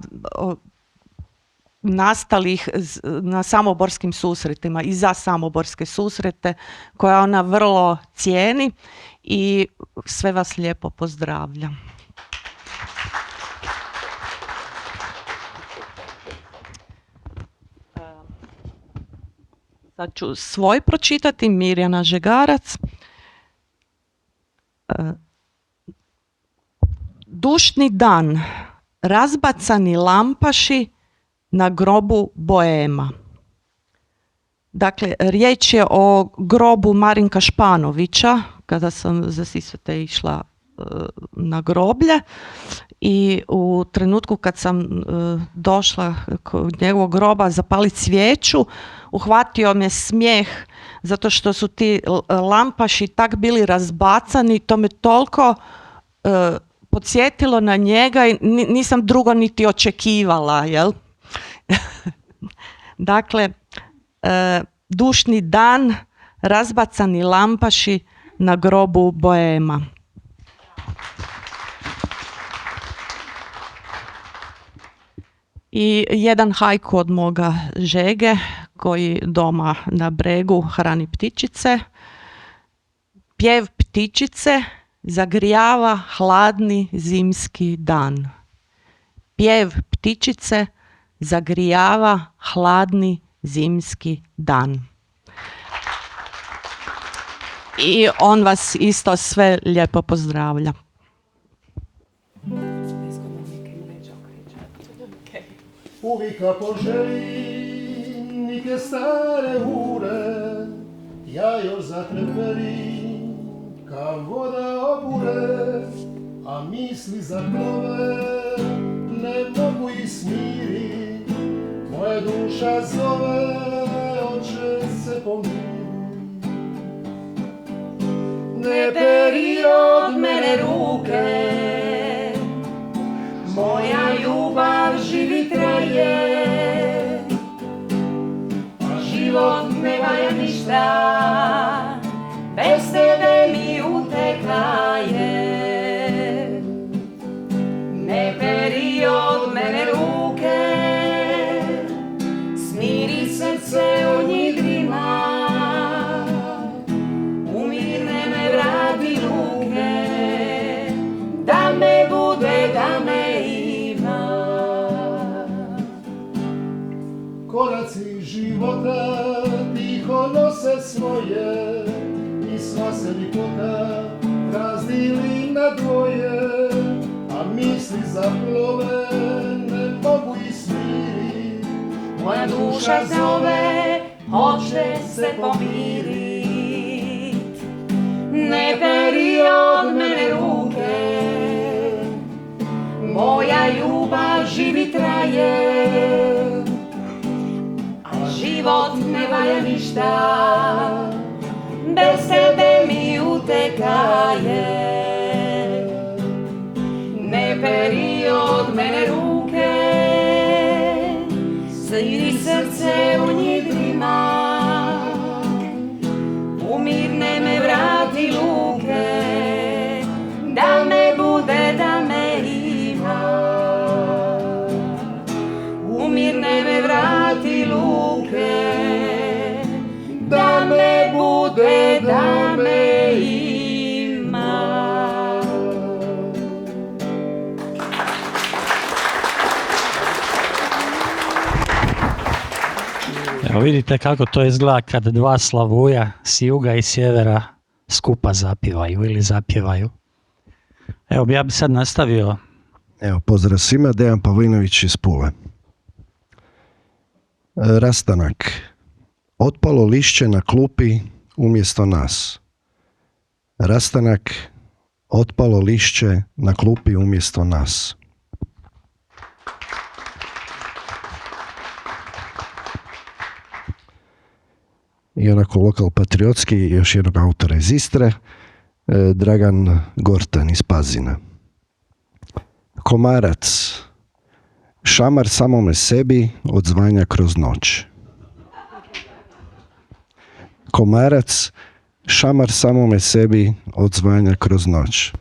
nastalih na samoborskim susretima i za samoborske susrete koje ona vrlo cijeni i sve vas lijepo pozdravljam. Sad ću svoj pročitati, Mirjana Žegarac. Dušni dan, razbacani lampaši na grobu boema. Dakle, riječ je o grobu Marinka Španovića, kada sam za Sisvete išla na groblje i u trenutku kad sam došla kod njegovog groba zapaliti svijeću, uhvatio me smijeh zato što su ti lampaši tak bili razbacani, to me toliko podsjetilo na njega i nisam drugo niti očekivala, jel? Dakle, dušni dan, razbacani lampaši na grobu boema. I jedan hajku od moga Žege koji doma na bregu hrani ptičice. Pjev ptičice zagrijava hladni zimski dan. Pjev ptičice zagrijava hladni zimski dan. I on vas isto sve lijepo pozdravlja. Uvika poželi nike stare ure, ja još zatreperim ka voda obure, a misli zaplove ne mogu ih smirit, moja duša zove, oče se pomiri. Ne beri od mene ruke, moja ljubav živi traje, a život ne valja ništa, bez tebe mi utekaje. Ne beri od mene ruke, smiri srce u njigrima, umirne me vrati ruke, da me bude, da me ima. Koraci života tiho nose svoje i sva se ljepota razdili na dvoje, a misli zaplove ne mogu ih smirit. Moja duša zove, hoće se pomirit. Ne beri od mene ruke, moja ljubav živi traje, a život ne valja ništa, bez tebe mi utekaje. Ne beri od mene ruke, sviri srce u njigrima, umirne me vrati luke, da me bude, da me ima. Umirne me vrati luke, da me bude, da me ima. Evo vidite kako to izgleda kad dva slavuja s juga i sjevera skupa zapivaju ili zapjevaju. Evo ja bi sad nastavio. Evo, pozdrav svima, Dejan Pavlinović iz Pule. Rastanak. Otpalo lišće na klupi umjesto nas. Rastanak. Otpalo lišće na klupi umjesto nas. I onako lokal patriotski, još jednog autora iz Istre, Dragan Gortan iz Pazina. Komarac. Šamar samome sebi odzvanja kroz noć. Komarac. Šamar samome sebi odzvanja kroz noć.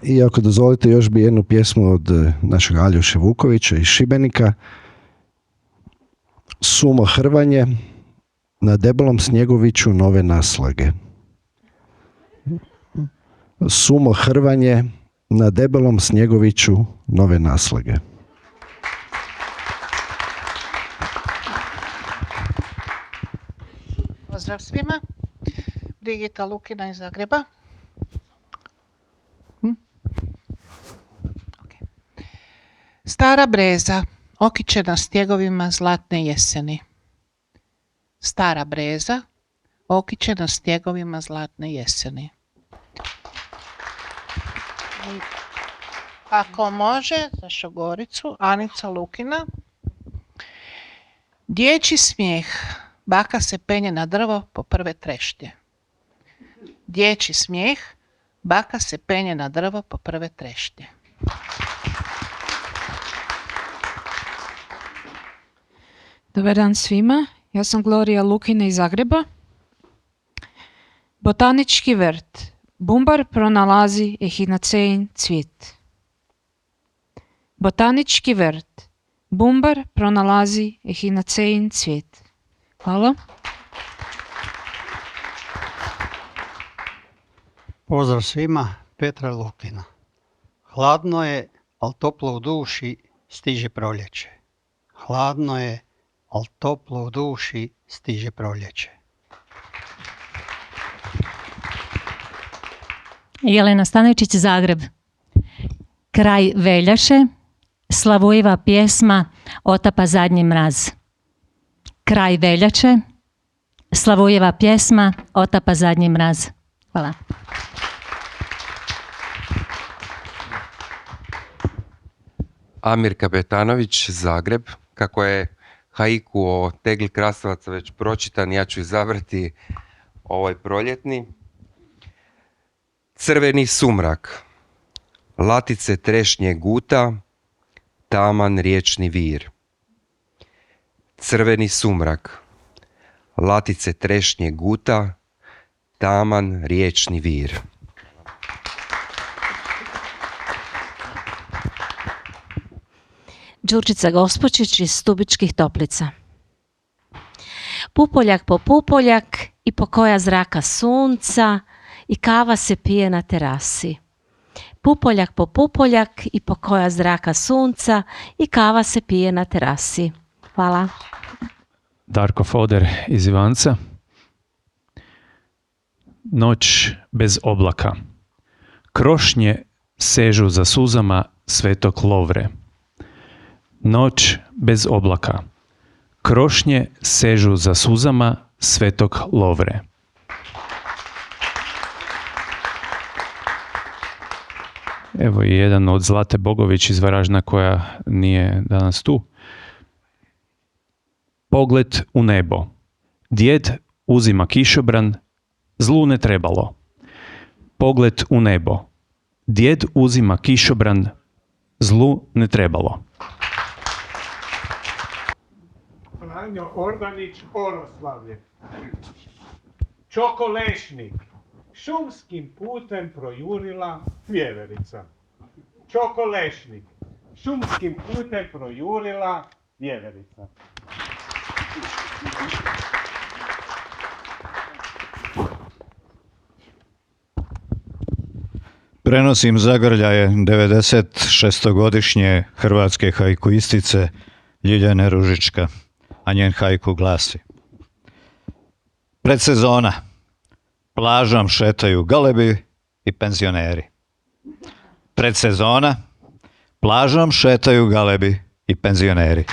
I ako dozvolite, još bi jednu pjesmu od našeg Aljoše Vukovića iz Šibenika. Sumo hrvanje, na debelom snjegoviću nove naslage. Sumo hrvanje, na debelom snjegoviću nove naslage. Pozdrav svima. Brigita Lukina iz Zagreba. Stara breza, okiće na stjegovima zlatne jeseni. Stara breza, okiće na stjegovima zlatne jeseni. Ako može, za Šogoricu, Anica Lukina. Dječji smijeh, baka se penje na drvo po prve trešnje. Dječji smijeh, baka se penje na drvo po prve trešnje. Dobar dan svima, ja sam Gloria Lukina iz Zagreba. Botanički vrt. Bumbar pronalazi ehinacein cvjet. Botanički vrt. Bumbar pronalazi ehinacein cvjet. Hvala. Pozdrav svima, Petra Lukina. Hladno je, ali toplo u duši, stiže proljeće. Hladno je, ali toplo u duši, stiže proljeće. Jelena Stanojčić, Zagreb. Kraj veljaše, Slavojeva pjesma Otapa zadnji mraz. Kraj veljače, Slavojeva pjesma Otapa zadnji mraz. Hvala. Amir Kapetanović, Zagreb. Kako je haiku o tegli krastavaca već pročitan, ja ću izabrati ovaj proljetni. Crveni sumrak, latice trešnje guta, taman riječni vir. Crveni sumrak, latice trešnje guta, taman riječni vir. Đurđica Gospočić iz Stubičkih Toplica. Pupoljak po pupoljak i pokoja zraka sunca i kava se pije na terasi. Pupoljak po pupoljak i pokoja zraka sunca i kava se pije na terasi. Hvala. Darko Foder iz Ivanca. Noć bez oblaka. Krošnje sežu za suzama Svetog Lovre. Noć bez oblaka. Krošnje sežu za suzama Svetog Lovre. Evo i jedan od Zlate Bogović iz Varaždina koja nije danas tu. Pogled u nebo. Djed uzima kišobran, zlu ne trebalo. Pogled u nebo. Djed uzima kišobran, zlu ne trebalo. Franjo Ordanić, Oroslavlje. Čokolešnik. Šumskim putem projurila vjeverica. Čokolešnik. Šumskim putem projurila vjeverica. Prenosim zagrljaje 96-godišnje hrvatske hajkuistice Ljiljane Ružička, a njen hajku glasi: Predsezona. Plažom šetaju galebi i penzioneri. Predsezona. Plažom šetaju galebi i penzioneri.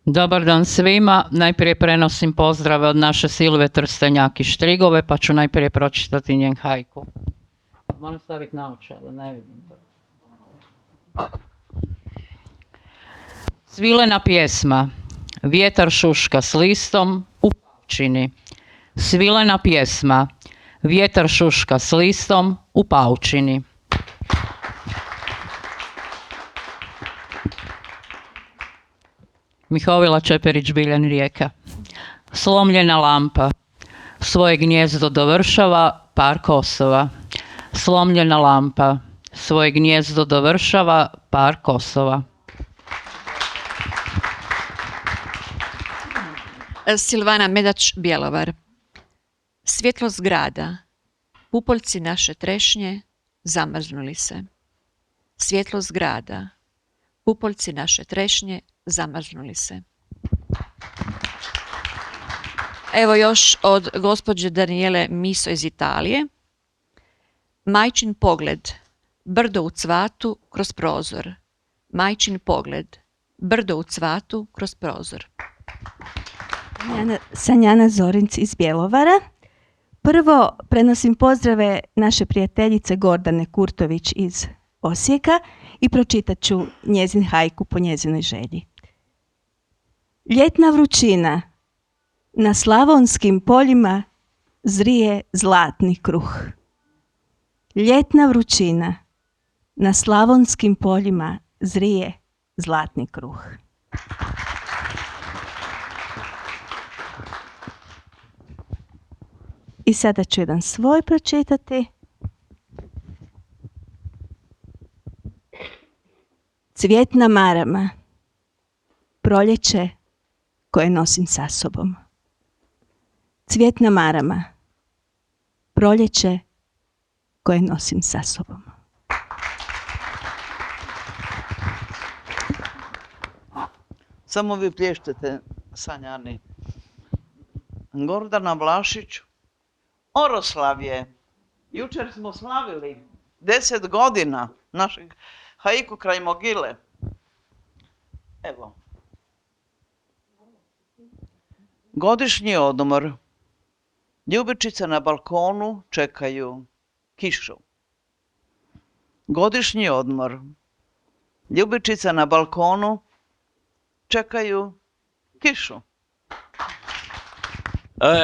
Dobar dan svima. Najprije prenosim pozdrave od naše Silve Trstenjak iz Štrigove, pa ću najprije pročitati njen hajku. Moram staviti naočale, ne vidim to. Svilena pjesma. Vjetar šuška s listom u paučini. Svilena pjesma. Vjetar šuška s listom u paučini. Mihovila Čeperić-Biljan Rijeka. Slomljena lampa. Svoje gnjezdo dovršava par kosova. Slomljena lampa. Svoje gnjezdo dovršava par kosova. Silvana Medač-Bjelovar. Svjetlost grada. Pupoljci naše trešnje zamrznuli se. Svjetlost grada. Pupoljci naše trešnje zamrznuli se. Evo još od gospođe Danijele Miso iz Italije. Majčin pogled. Brdo u cvatu kroz prozor. Majčin pogled. Brdo u cvatu kroz prozor. Sanjana Zorinc iz Bjelovara. Prvo prenosim pozdrave naše prijateljice Gordane Kurtović iz Osijeka i pročitat ću njezin hajku po njezinoj želji. Ljetna vrućina. Na slavonskim poljima zrije zlatni kruh. Ljetna vrućina. Na slavonskim poljima zrije zlatni kruh. I sada ću jedan svoj pročitati. Cvjetna marama. Proljeće koje nosim sa sobom. Cvjetna marama. Proljeće koje nosim sa sobom. Samo vi plještete, Sanjani. Gordana Vlašić. Oroslav je. Jučer smo slavili 10 godina našeg haiku kraj mogile. Evo. Godišnji odmor. Ljubičice na balkonu čekaju kišu. Godišnji odmor. Ljubičice na balkonu čekaju kišu.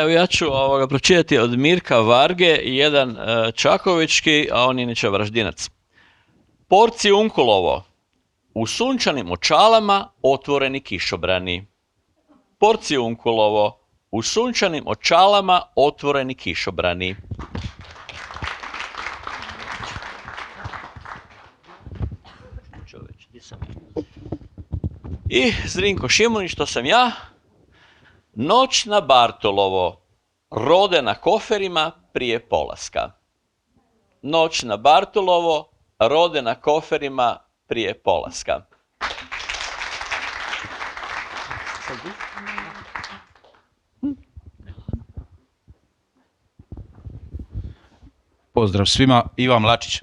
Evo ja ću pročitati od Mirka Varge, jedan čakovički, a on je inače Varaždinac. Porcijunkulovo. U sunčanim očalama otvoreni kišobrani. Porcijunkulovo. U sunčanim očalama otvoreni kišobrani. I Zrinko Šimunić, to sam ja. Noć na Bartolovo. Rode na koferima prije polaska. Noć na Bartolovo. Rode na koferima prije polaska. Pozdrav svima, Ivan Mlačić.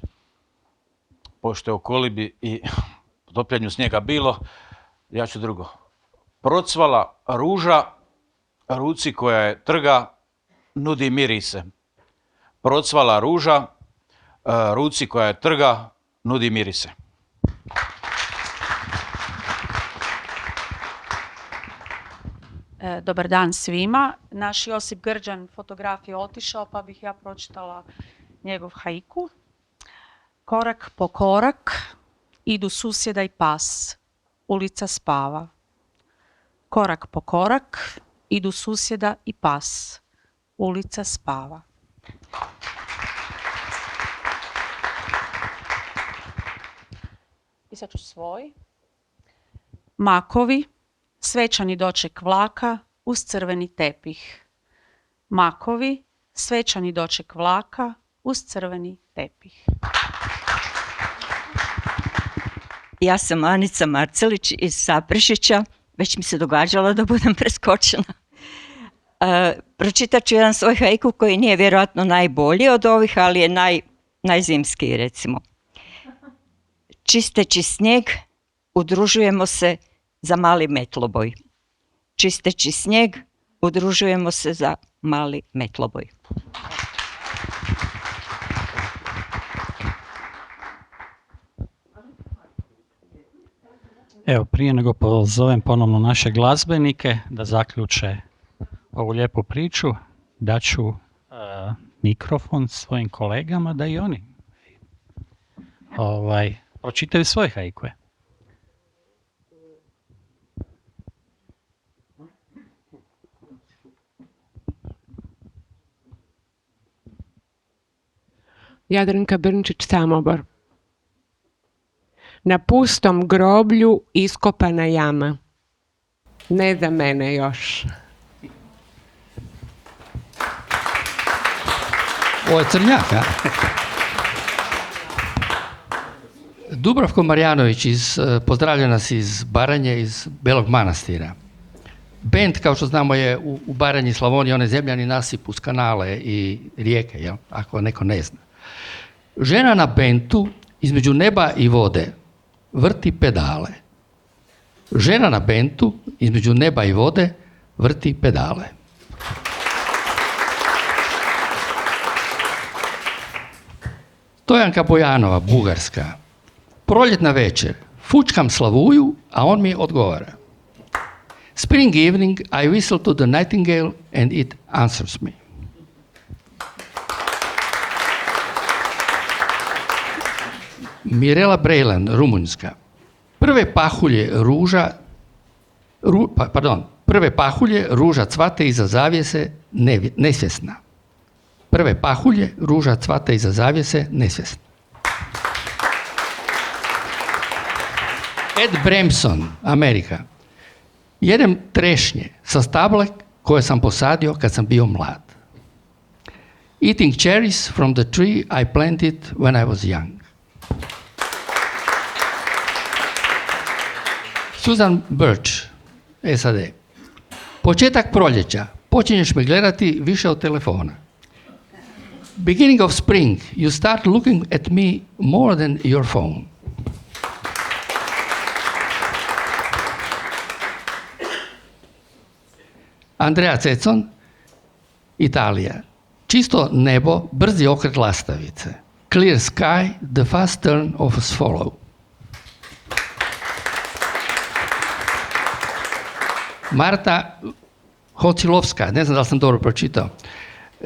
Pošto je u kolibi i topljenju snijega bilo, ja ću drugo. Procvala ruža, ruci koja je trga, nudi mirise. Procvala ruža, ruci koja je trga, nudi mirise. Dobar dan svima. Naš Josip Grđan fotograf je otišao, pa bih ja pročitala njegov haiku. Korak po korak idu susjeda i pas. Ulica spava. Korak po korak idu susjeda i pas. Ulica spava. Pisat ću svoj. Makovi, svečani doček vlaka uz crveni tepih. makovi, svečani doček vlaka uz crveni tepih. Ja sam Anica Marcelić iz Saprešića. Već mi se događalo da budem preskočena. Pročitat ću jedan svoj haiku koji nije vjerojatno najbolji od ovih, ali je najzimskiji, recimo. Čisteći snijeg, udružujemo se za mali metloboj. Čisteći snijeg, udružujemo se za mali metloboj. Evo, prije nego pozovem ponovno naše glazbenike da zaključe ovu lijepu priču, daću mikrofon svojim kolegama da i oni pročitaju svoje haikue. Jadranka Brnčić, Samobor. Na pustom groblju iskopana jama. Ne za mene još. Ovo je Crnjak, a? Dubravko Marjanović pozdravlja nas iz Baranje, iz Belog Manastira. Bend, kao što znamo, je u Baranji, Slavoniji, onaj zemljani nasip uz kanale i rijeke, jel? Ako neko ne zna. Žena na bentu između neba i vode vrti pedale. Žena na bentu između neba i vode vrti pedale. Stojanka Bojanova, Bugarska. Proljetna večer. Fučkam slavuju, a on mi odgovara. Spring evening, I whistle to the nightingale and it answers me. Mirela Brejlan, Rumunjska. Prve pahulje ruža cvate iza zavjese nesvjesna. Prve pahulje ruža cvate iza zavjese nesvjesna. Ed Bremson, Amerika. Jedem trešnje sa stabla koje sam posadio kad sam bio mlad. Eating cherries from the tree I planted when I was young. Susan Birch, SAD. Početak proljeća. Počinješ me gledati više od telefona. Beginning of spring. You start looking at me more than your phone. Andrea Cecon, Italija. Čisto nebo, brzi okret lastavice. Clear sky, the fast turn of a swallow. Marta Hocilovska, ne znam da li sam dobro pročitao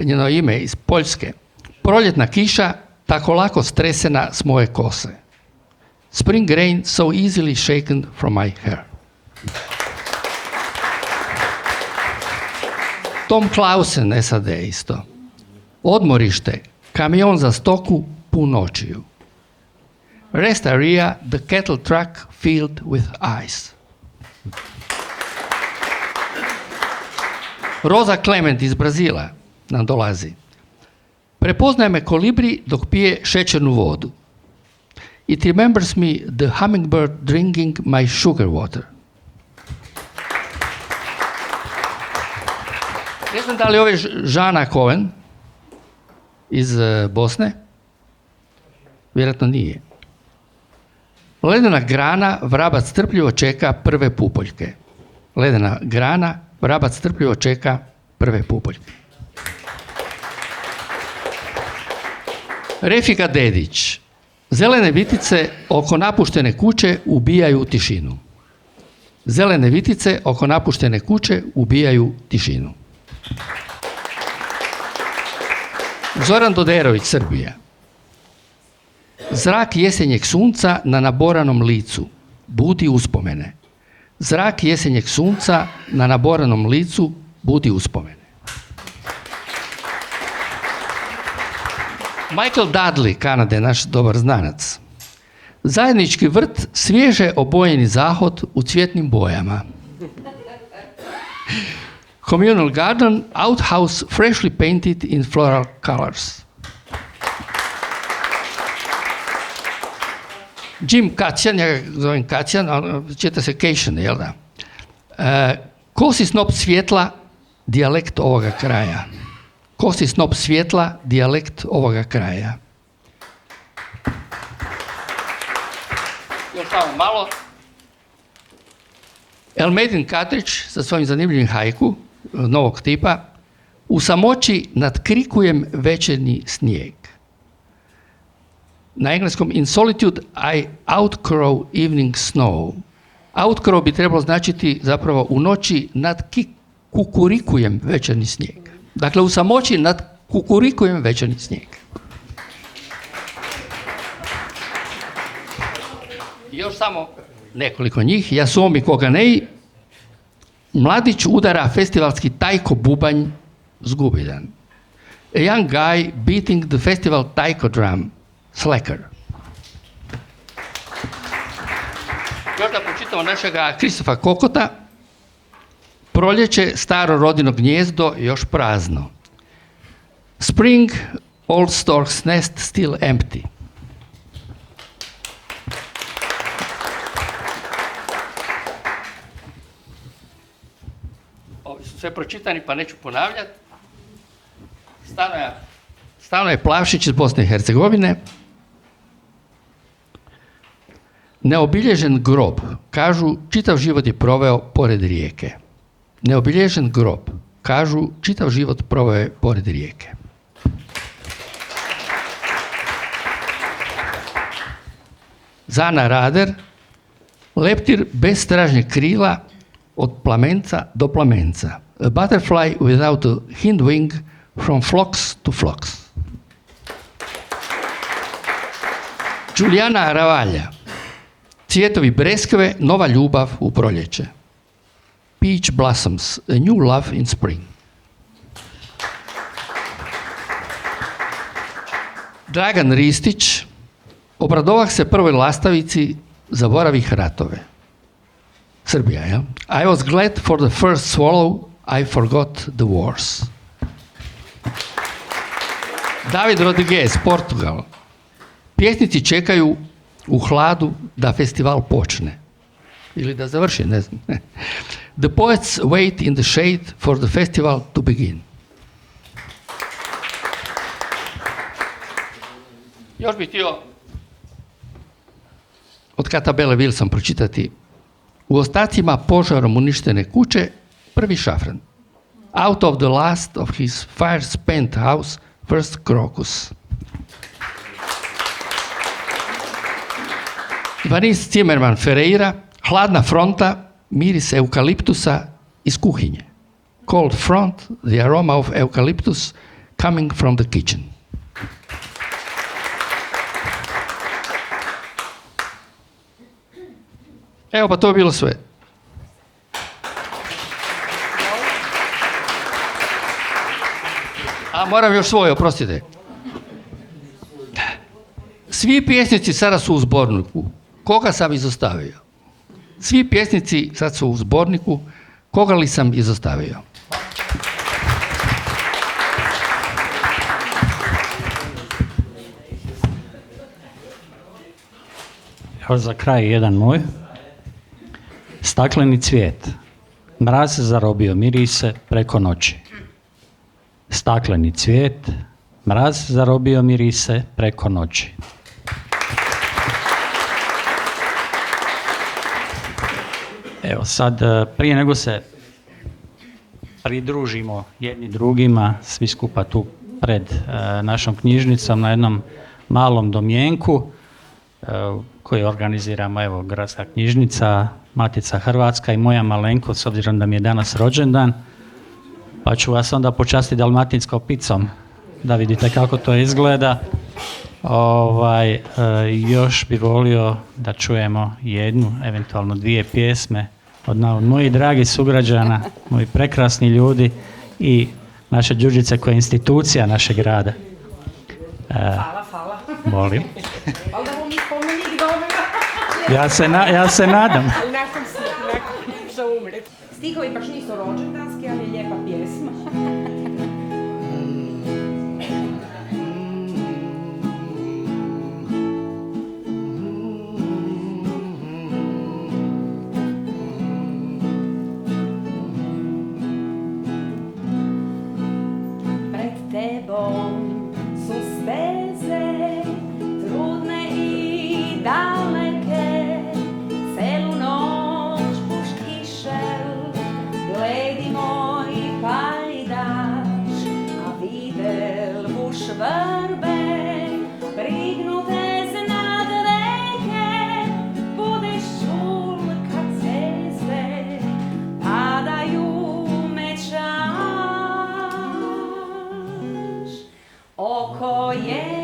njeno ime, iz Poljske. Proljetna kiša, tako lako stresena s moje kose. Spring rain so easily shaken from my hair. Tom Clausen, SAD isto. Odmorište, kamion za stoku pun očiju. Rest area, the cattle truck filled with ice. Rosa Clement iz Brazila nam dolazi. Prepoznaje me kolibri dok pije šećernu vodu. It remembers me the hummingbird drinking my sugar water. Ne znam da li ovo je Žana Cohen iz Bosne. Vjerojatno nije. Ledena grana, vrabac strpljivo čeka prve pupoljke. Ledena grana, vrabac strpljivo čeka prve pupoljke. Refika Dedić. Zelene vitice oko napuštene kuće ubijaju tišinu. Zelene vitice oko napuštene kuće ubijaju tišinu. Zoran Doderović, Srbija. Zrak jesenjeg sunca na naboranom licu budi uspomene. Zrak jesenjeg sunca na naboranom licu budi uspomene. Michael Dudley, Kanade, naš dobar znanac. Zajednički vrt, svježe obojeni zahod u cvjetnim bojama. communal garden, outhouse freshly painted in floral colors. Jim Kacijan, ja ga zovem Kacijan, čita se Cation, jel da? Kosi snop svjetla, dijalekt ovoga kraja. Kosi snop svjetla, dijalekt ovoga kraja. Još samo malo. Elmedin Katrić sa svojim zanimljivim haiku novog tipa. U samoći nadkrikujem večernji snijeg. Na engleskom in solitude I outcrow evening snow. Outcrow bi trebalo značiti zapravo u noći nadkukurikujem večernji snijeg. Dakle, u samoći nadkukurikujem večernji snijeg. Još samo nekoliko njih. Jasomi Koganej. Mladić udara festivalski tajko bubanj zgubiljan. A young guy beating the festival taiko drum. Slacker. Još da pročitamo našega Kristofa Kokota. Proljeće, staro rodino gnjezdo, još prazno. Spring, old stork's nest still empty. Ovi su sve pročitani, pa neću ponavljati. Stanoje Plavšić iz Bosne i Hercegovine. Neobilježen grob. Kažu, čitav život je proveo pored rijeke. Neobilježen grob. Kažu, čitav život proveo je pored rijeke. Zana Rader. Leptir bez stražnjeg krila od plamenca do plamenca. A butterfly without a hind wing from phlox to phlox. Julijana Ravalja. Cvjetovi breskve, nova ljubav u proljeće. Peach blossoms, a new love in spring. Dragan Ristić. Obradovah se prvoj lastavici, zaboravih ratove. Srbija, jel? I was glad for the first swallow, I forgot the wars. David Rodriguez, Portugal. Pjesnici čekaju u hladu da festival počne. Ili da završi, ne znam. The poets wait in the shade for the festival to begin. Još bih htio od Kata Bele Wilson pročitati. U ostacima požarom uništene kuće, prvi šafran. Out of the last of his fire-spent house, first crocus. Vanis Zimmerman Ferreira. Hladna fronta, miris eukaliptusa iz kuhinje. Cold front, the aroma of eucalyptus coming from the kitchen. Evo, pa to je bilo sve. A moram još svoje, oprostite. Svi pjesnici sada su u zborniku. Koga sam izostavio? Svi pjesnici sad su u zborniku. Koga li sam izostavio? Evo za kraj jedan moj. Stakleni cvijet. Mraz zarobio mirise preko noći. Stakleni cvijet. Mraz zarobio mirise preko noći. Evo sad, prije nego se pridružimo jedni drugima, svi skupa tu pred našom knjižnicom na jednom malom domjenku koji organiziramo, evo, Gradska knjižnica, Matica Hrvatska i moja malenkost, s obzirom da mi je danas rođendan, pa ću vas onda počastiti dalmatinskom picom, da vidite kako to izgleda. Još bi volio da čujemo jednu, eventualno dvije pjesme od mojih dragih sugrađana, moji prekrasni ljudi i naše Đurđice koja je institucija našeg grada. Hvala. Molim. Ali da mu mi spomenik dobila. Ja se nadam. Nakon što umre. Stihovi baš nisu rođendanski, ali je lijepa pjesma. nebom su steze, trudne i daleke, celu noć puš kišel, bledi moj pajdaš, a videl buš vrbe, prignute znad reke, budeš čul kad zvijezde padaju mečaš. Oko je